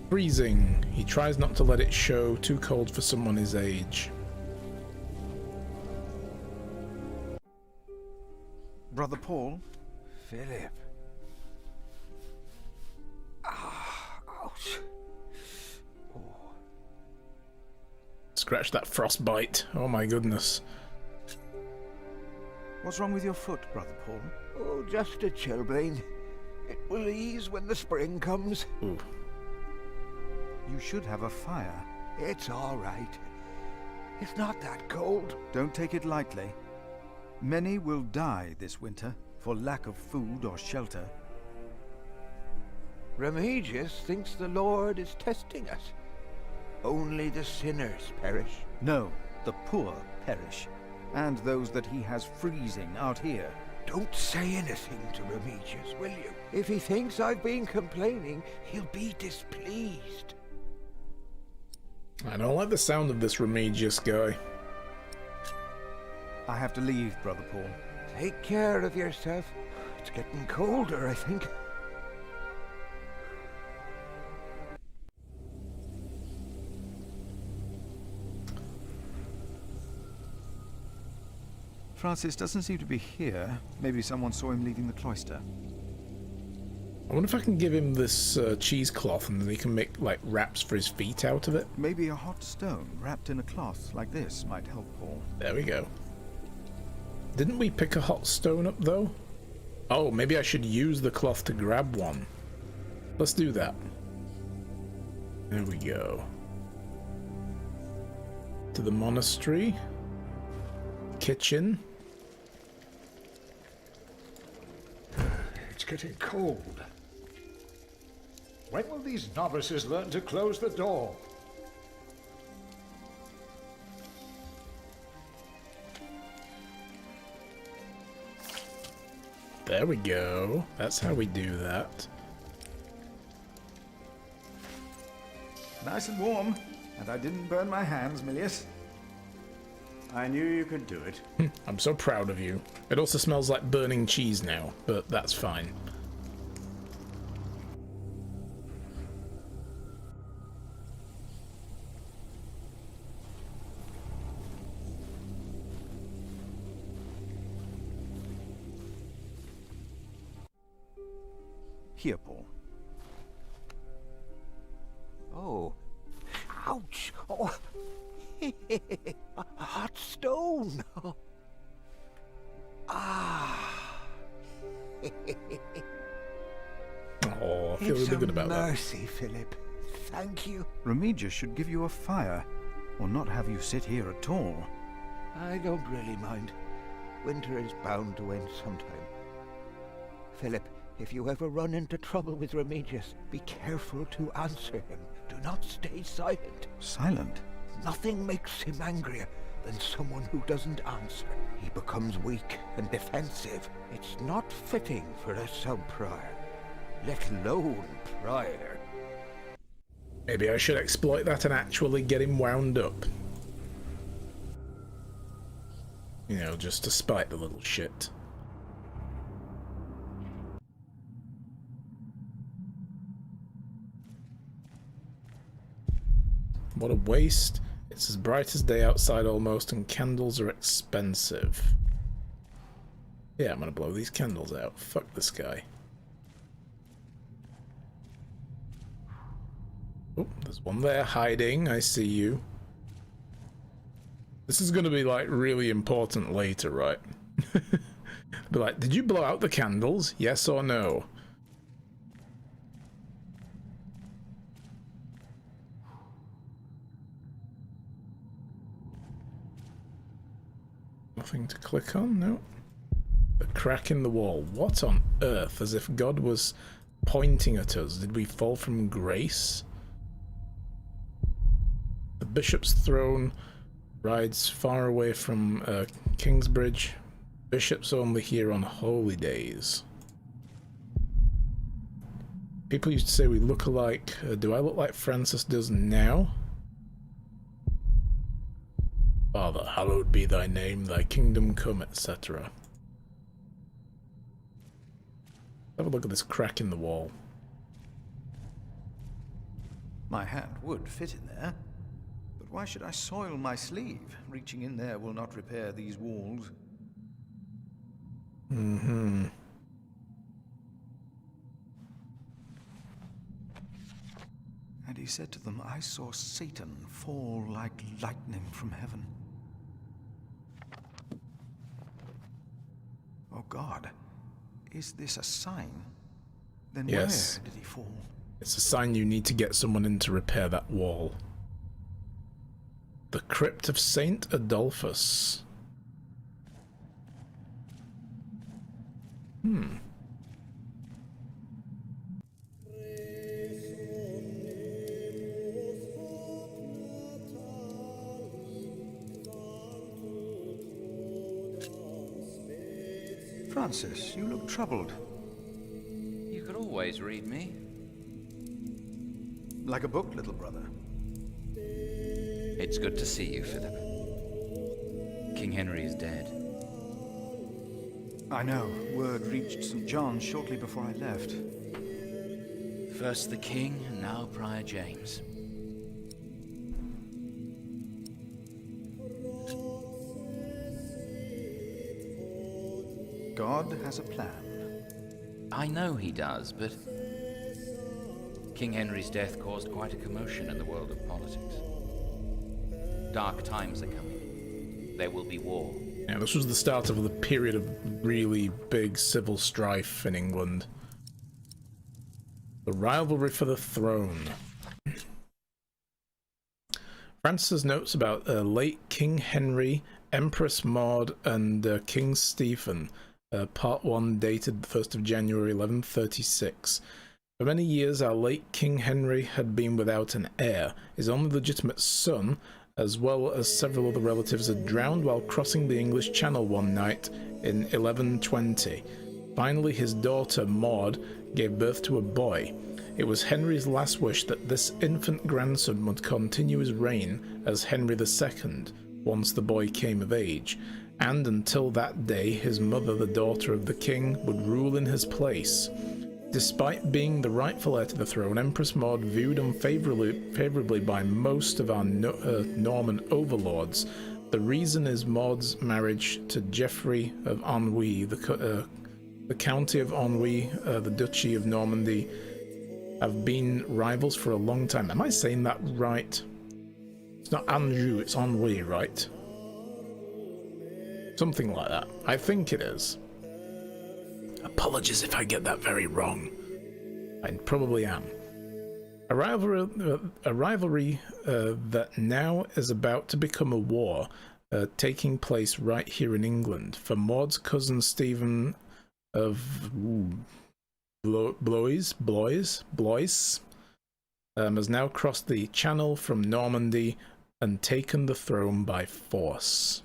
Freezing. He tries not to let it show. Too cold for someone his age. Brother Paul? Philip. Ouch. scratch that frostbite. Oh my goodness. What's wrong with your foot, Brother Paul? Oh, just a chilblain. It will ease when the spring comes. Ooh. You should have a fire. It's all right. It's not that cold. Don't take it lightly. Many will die this winter for lack of food or shelter. Remigius thinks the Lord is testing us. Only the sinners perish. No, the poor perish, and those that he has freezing out here. Don't say anything to Remigius, will you? If he thinks I've been complaining, he'll be displeased. I don't like the sound of this Remigius guy. I have to leave, Brother Paul. Take care of yourself. It's getting colder, I think. Francis doesn't seem to be here. Maybe someone saw him leaving the cloister. I wonder if I can give him this cheesecloth and then he can make, like, wraps for his feet out of it. Maybe a hot stone wrapped in a cloth like this might help Paul. There we go. Didn't we pick a hot stone up, though? Oh, maybe I should use the cloth to grab one. Let's do that. There we go. To the monastery. Kitchen. It's getting cold. When will these novices learn to close the door? There we go. That's how we do that. Nice and warm, and I didn't burn my hands, Milius. I knew you could do it. I'm so proud of you. It also smells like burning cheese now, but that's fine. Here, Paul. Oh. Ouch! Oh. A hot stone! Ah! Oh, I feel really good about that. Mercy, Philip. Thank you. Remigius should give you a fire, or not have you sit here at all. I don't really mind. Winter is bound to end sometime. Philip, if you ever run into trouble with Remigius, be careful to answer him. Do not stay silent. Silent? Nothing makes him angrier than someone who doesn't answer. He becomes weak and defensive. It's not fitting for a sub-prior, let alone prior. Maybe I should exploit that and actually get him wound up. You know, just to spite the little shit. What a waste. It's as bright as day outside almost, and candles are expensive. Yeah, I'm gonna blow these candles out. Fuck this guy. Oh, there's one there hiding. I see you. This is gonna be, like, really important later, right? Be like, did you blow out the candles? Yes or no? Nothing to click on? No. A crack in the wall. What on earth? As if God was pointing at us. Did we fall from grace? The bishop's throne rides far away from Kingsbridge. Bishops only here on holy days. People used to say we look alike. Do I look like Francis does now? Father, hallowed be thy name, thy kingdom come, etc. Have a look at this crack in the wall. My hand would fit in there. But why should I soil my sleeve? Reaching in there will not repair these walls. Mm-hmm. And he said to them, I saw Satan fall like lightning from heaven. Oh God, is this a sign? Then Yes. where did he fall? It's a sign you need to get someone in to repair that wall. The Crypt of Saint Adolphus. Francis, you look troubled. You could always read me. Like a book, little brother. It's good to see you, Philip. King Henry is dead. I know. Word reached St. John's shortly before I left. First the king, and now Prior James. God has a plan. I know he does, but King Henry's death caused quite a commotion in the world of politics. Dark times are coming. There will be war. Yeah, this was the start of the period of really big civil strife in England. The rivalry for the throne. Francis' notes about late King Henry, Empress Maud, and King Stephen. Part 1, dated the 1st of January 1136. For many years, our late King Henry had been without an heir. His only legitimate son, as well as several other relatives, had drowned while crossing the English Channel one night in 1120. Finally, his daughter, Maud, gave birth to a boy. It was Henry's last wish that this infant grandson would continue his reign as Henry II once the boy came of age, and until that day his mother, the daughter of the king, would rule in his place. Despite being the rightful heir to the throne, Empress Maud, viewed unfavorably by most of our Norman overlords. The reason is Maud's marriage to Geoffrey of Anjou, the county of Anjou, the duchy of Normandy, have been rivals for a long time. Am I saying that right? It's not Anjou, it's Anjou, right? Something like that. I think it is. Apologies if I get that very wrong. I probably am. A rivalry that now is about to become a war, taking place right here in England. For Maud's cousin Stephen of Blois has now crossed the Channel from Normandy and taken the throne by force.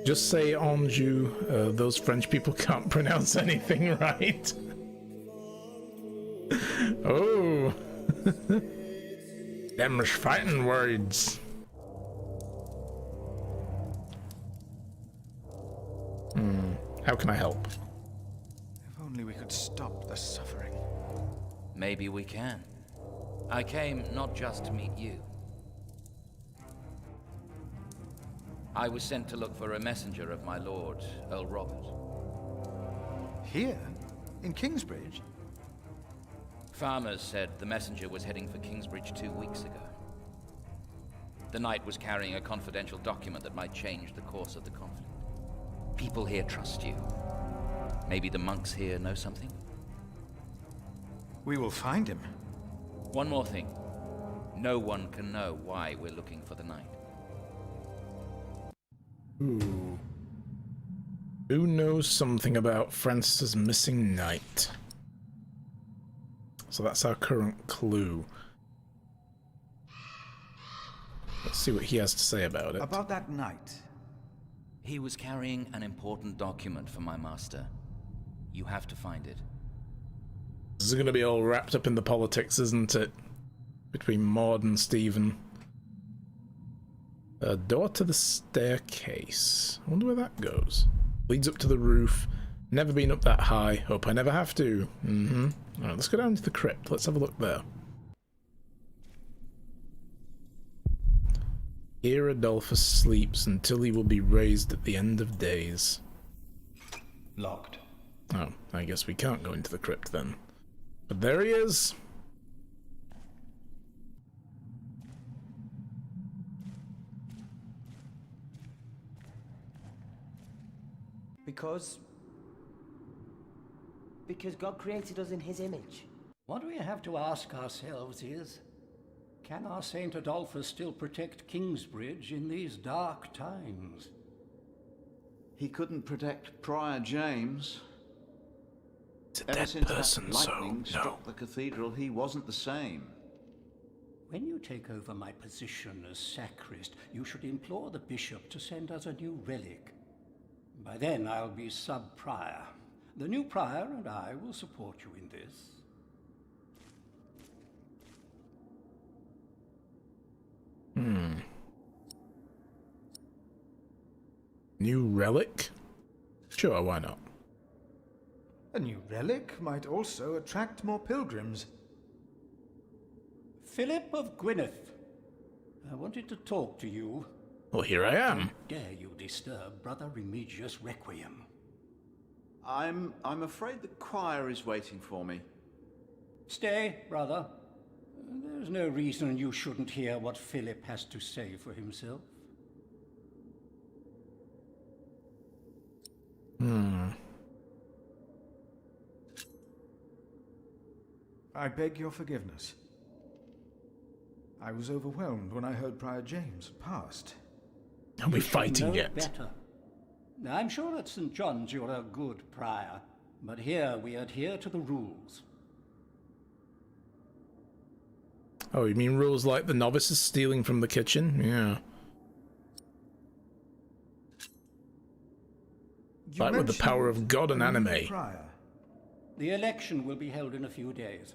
Just say Anjou, those French people can't pronounce anything right. Oh. Them fighting words. How can I help? If only we could stop the suffering. Maybe we can. I came not just to meet you. I was sent to look for a messenger of my lord, Earl Robert. Here? In Kingsbridge? Farmers said the messenger was heading for Kingsbridge 2 weeks ago. The knight was carrying a confidential document that might change the course of the conflict. People here trust you. Maybe the monks here know something? We will find him. One more thing. No one can know why we're looking for the knight. Ooh. Who knows something about Francis' missing knight? So that's our current clue. Let's see what he has to say about it. About that knight. He was carrying an important document for my master. You have to find it. This is going to be all wrapped up in the politics, isn't it? Between Maud and Stephen. A door to the staircase. I wonder where that goes. Leads up to the roof. Never been up that high. Hope I never have to. Alright, let's go down to the crypt. Let's have a look there. Here Adolphus sleeps until he will be raised at the end of days. Locked. Oh, I guess we can't go into the crypt then. But there he is. Because God created us in his image. What we have to ask ourselves is, can our Saint Adolphus still protect Kingsbridge in these dark times? He couldn't protect Prior James. It's a Ever dead since person, that lightning so no. struck the cathedral, he wasn't the same. When you take over my position as sacrist, you should implore the bishop to send us a new relic. By then I'll be sub-prior. The new prior and I will support you in this. New relic? Sure, why not? A new relic might also attract more pilgrims. Philip of Gwynedd, I wanted to talk to you. Well, here I am. How dare you disturb Brother Remigius' Requiem? I'm afraid the choir is waiting for me. Stay, brother. There's no reason you shouldn't hear what Philip has to say for himself. I beg your forgiveness. I was overwhelmed when I heard Prior James had passed. Are we fighting know yet? Better. I'm sure at St. John's you're a good prior, but here we adhere to the rules. Oh, you mean rules like the novices stealing from the kitchen? Yeah. Fight with the power of God and anime. The election will be held in a few days,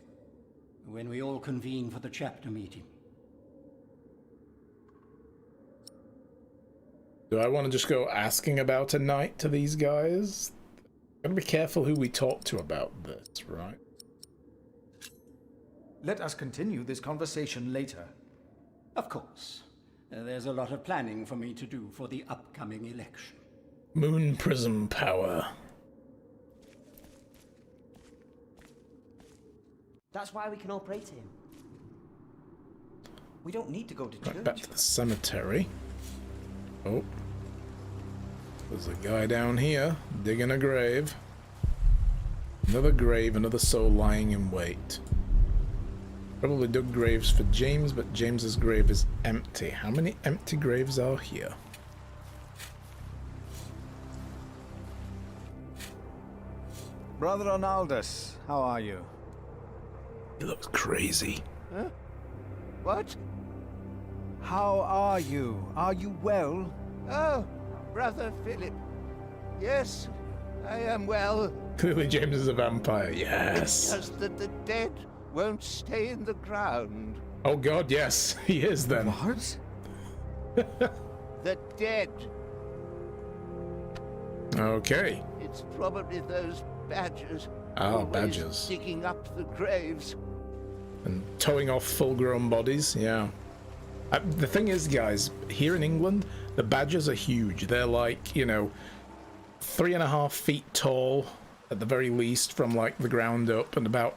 when we all convene for the chapter meeting. Do I want to just go asking about a night to these guys? Gotta be careful who we talk to about this, right? Let us continue this conversation later. Of course. There's a lot of planning for me to do for the upcoming election. Moon prism power. That's why we can all pray to him. We don't need to go to church. Right, back to the cemetery. Oh. There's a guy down here digging a grave. Another grave, another soul lying in wait. Probably dug graves for James, but James's grave is empty. How many empty graves are here? Brother Arnaldus, how are you? He looks crazy. Huh? What? How are you? Are you well? Oh, Brother Philip. Yes, I am well. Clearly James is a vampire, yes. It's just that the dead won't stay in the ground. Oh god, yes, he is then. What? The dead. Okay. It's probably those badgers. Ah, always badgers. digging up the graves. And towing off full-grown bodies, yeah. The thing is, guys, here in England, the badgers are huge. They're like, you know, 3.5 feet tall at the very least from like the ground up, and about,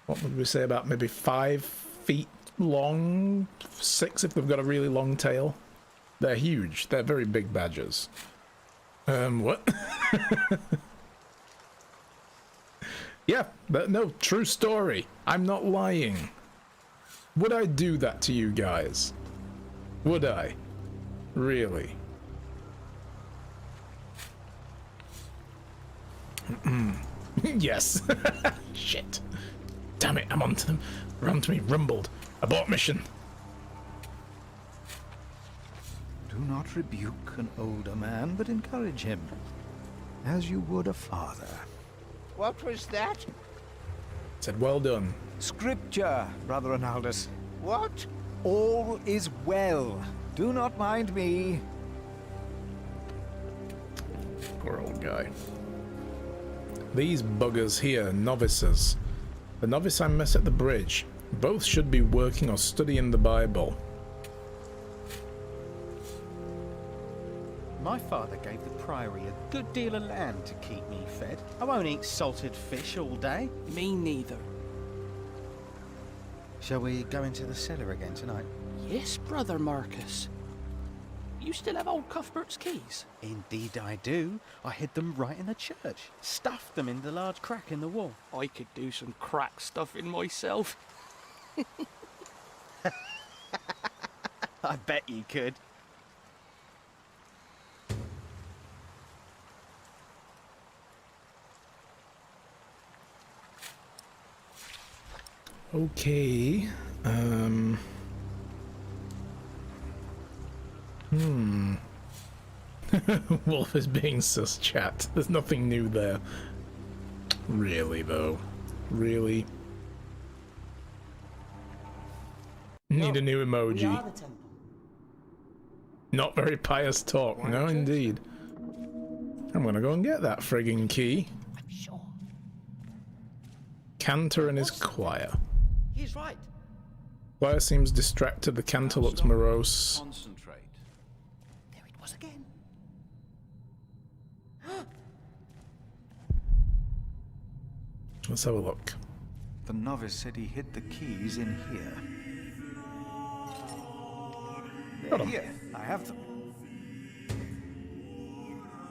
what would we say, about maybe 5 feet long, 6 if they've got a really long tail. They're huge. They're very big badgers. What? Yeah, but no, true story. I'm not lying. Would I do that to you guys? Would I? Really? Yes. Shit. Damn it, I'm onto them. They're onto me, rumbled. Abort mission. Do not rebuke an older man, but encourage him, as you would a father. What was that? Said well done. Scripture, Brother Arnaldus. What? All is well. Do not mind me. Poor old guy. These buggers here, novices. The novice I met at the bridge. Both should be working or studying the Bible. My father gave the Priory a good deal of land to keep me fed. I won't eat salted fish all day. Me neither. Shall we go into the cellar again tonight? Yes, Brother Marcus. You still have old Cuthbert's keys? Indeed I do. I hid them right in the church. Stuffed them in the large crack in the wall. I could do some crack stuffing myself. I bet you could. Okay. Wolf is being sus chat. There's nothing new there. Really, though. Really? Need a new emoji. We are the temple. Not very pious talk. No, indeed. I'm gonna go and get that frigging key. I'm sure. Cantor and his choir. He's right. Choir seems distracted. The cantor looks morose. Concentrate. There it was again. Let's have a look. The novice said he hid the keys in here. Got 'em. Here, I have them.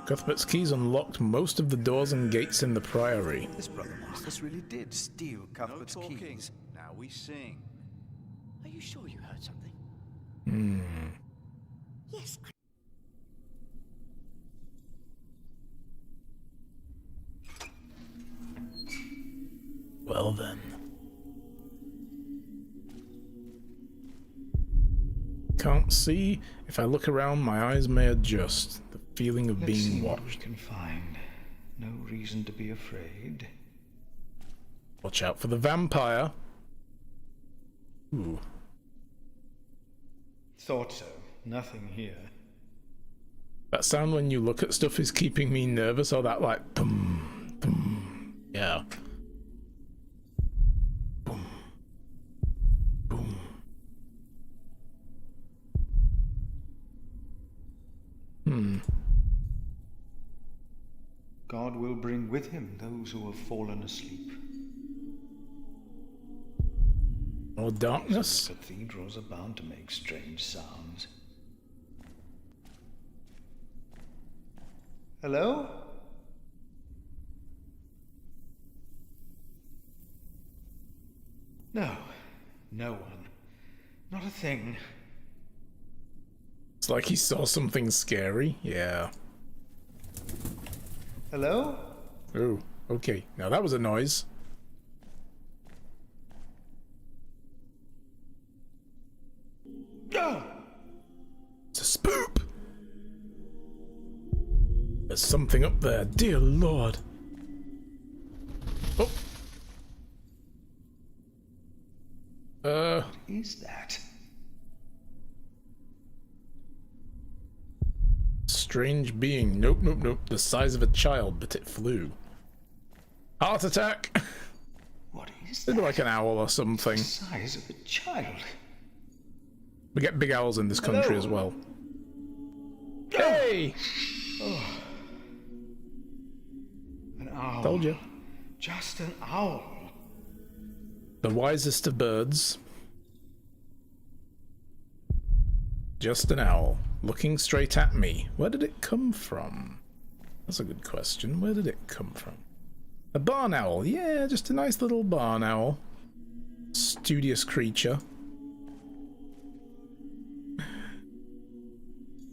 Cuthbert's keys unlocked most of the doors and gates in the Priory. This brother Marcus really did steal Cuthbert's keys. Now we sing. Are you sure you heard something? Yes. Well then. Can't see. If I look around, my eyes may adjust. The feeling of Let's see being what we watched. can find. No reason to be afraid. Watch out for the vampire. Ooh. Thought so. Nothing here. That sound when you look at stuff is keeping me nervous, or that like boom, boom. Yeah. Boom. Boom. God will bring with him those who have fallen asleep. More darkness? Cathedrals are bound to make strange sounds. Hello? No. No one. Not a thing. It's like he saw something scary. Yeah. Hello? Oh, okay. Now that was a noise. It's a spook. There's something up there. Dear Lord. Oh. What is that? Strange being. Nope, nope, nope. The size of a child, but it flew. Heart attack. What is Maybe that? like an owl or something. The size of a child. We get big owls in this country as well. Hey! Oh. An owl. Told you. Just an owl. The wisest of birds. Just an owl. Looking straight at me. Where did it come from? That's a good question. Where did it come from? A barn owl. Yeah, just a nice little barn owl. Studious creature.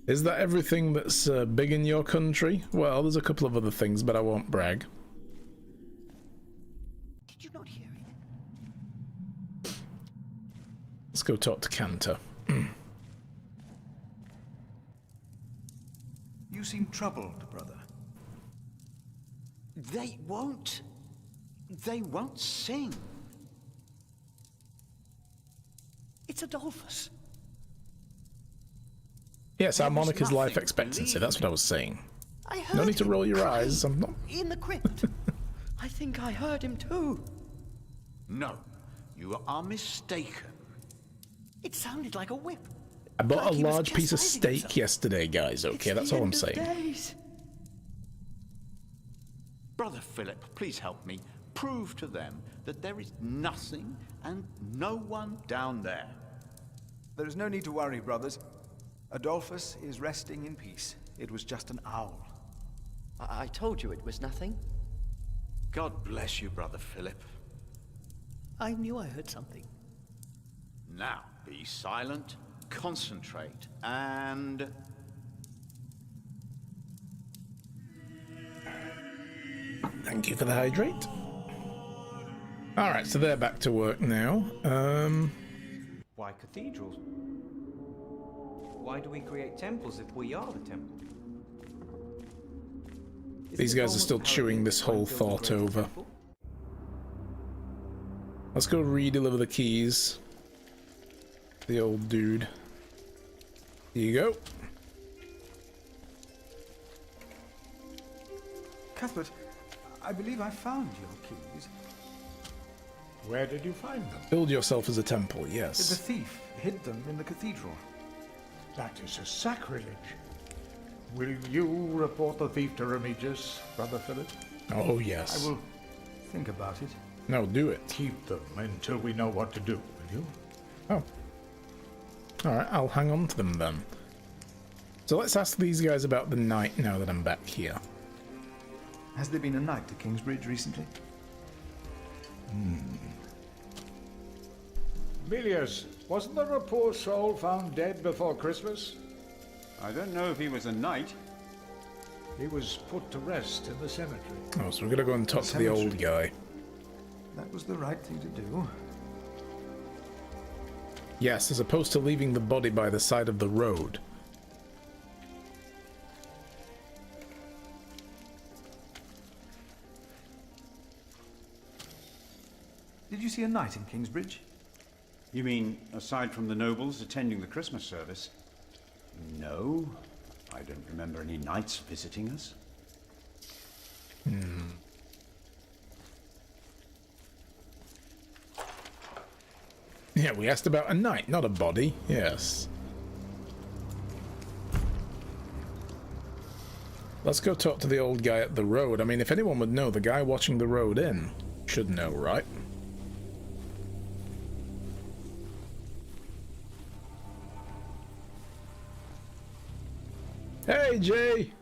Is that everything that's big in your country? Well, there's a couple of other things, but I won't brag. Did you not hear it? Let's go talk to Cantor. You seem troubled, brother. They won't sing. It's Adolphus. Yes, There our was Monica's life nothing expectancy. That's what I was saying. I heard No need to him roll your crying eyes. I'm not. in the crypt. I think I heard him too. No, you are mistaken. It sounded like a whip. I bought a large piece of steak yesterday, guys. Okay, that's all I'm saying. Brother Philip, please help me. Prove to them that there is nothing and no one down there. There is no need to worry, brothers. Adolphus is resting in peace. It was just an owl. I told you it was nothing. God bless you, Brother Philip. I knew I heard something. Now, be silent, concentrate, and... Thank you for the hydrate. Alright, so they're back to work now. Why cathedrals? Why do we create temples if we are the temple? These guys are still chewing this whole thought over. Let's go re-deliver the keys. The old dude. Here you go. Cuthbert, I believe I found your keys. Where did you find them? Build yourself as a temple, The yes. thief hid them in the cathedral. That is a sacrilege. Will you report the thief to Remigius, Brother Philip? Oh, yes. I will think about it. No, do it. Keep them until we know what to do, will you? Oh. Alright, I'll hang on to them then. So let's ask these guys about the night now that I'm back here. Has there been a night to Kingsbridge recently? Milius, wasn't there a poor soul found dead before Christmas? I don't know if he was a knight. He was put to rest in the cemetery. Oh, so we're gonna go and talk to the old guy. That was the right thing to do. Yes, as opposed to leaving the body by the side of the road. Did you see a knight in Kingsbridge? You mean, aside from the nobles attending the Christmas service? No, I don't remember any knights visiting us. Yeah, we asked about a knight, not a body. Yes. Let's go talk to the old guy at the road. I mean, if anyone would know, the guy watching the road in should know, right? Hey, Jay!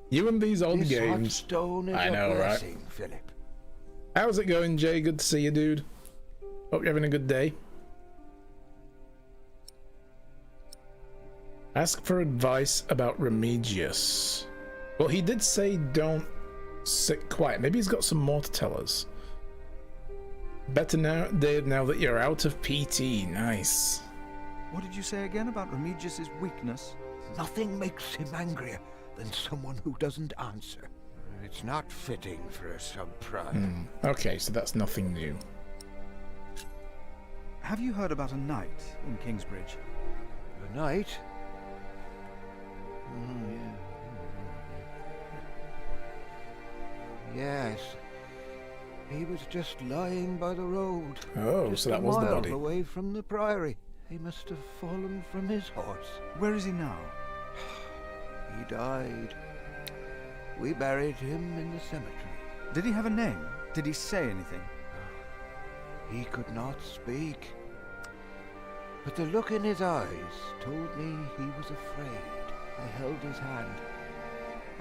You and these old games. Stone is I know, a right? blessing, Philip. How's it going, Jay? Good to see you, dude. Hope you're having a good day. Ask for advice about Remigius. Well, he did say don't sit quiet. Maybe he's got some more to tell us. Better now, Dave, now that you're out of PT. Nice. What did you say again about Remigius's weakness? Nothing makes him angrier than someone who doesn't answer. It's not fitting for a sub-prime. Okay, so that's nothing new. Have you heard about a knight in Kingsbridge? A knight? Oh, yeah. Yes. He was just lying by the road. Oh, just so that a was the mile body. away from the priory. He must have fallen from his horse. Where is he now? He died. We buried him in the cemetery. Did he have a name? Did he say anything? He could not speak. But the look in his eyes told me he was afraid. I held his hand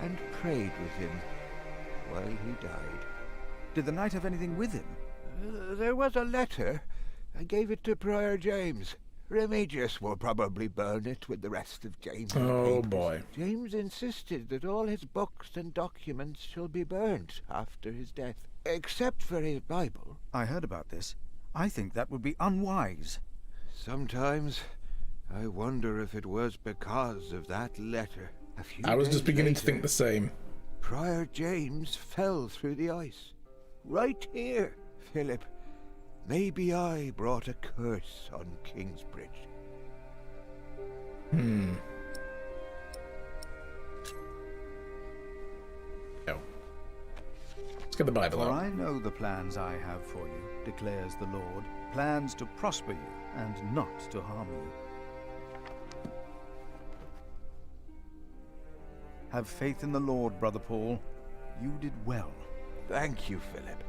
and prayed with him while he died. Did the knight have anything with him? There was a letter. I gave it to Prior James. Remigius will probably burn it with the rest of James' Oh papers. boy. James insisted that all his books and documents shall be burnt after his death, except for his Bible. I heard about this. I think that would be unwise. Sometimes I wonder if it was because of that letter. A few I was days just beginning to later, think the same. Prior James fell through the ice. Right here, Philip. Maybe I brought a curse on Kingsbridge. No. Let's get the Bible For out. I know the plans I have for you, declares the Lord, plans to prosper you and not to harm you. Have faith in the Lord, Brother Paul. You did well. Thank you, Philip.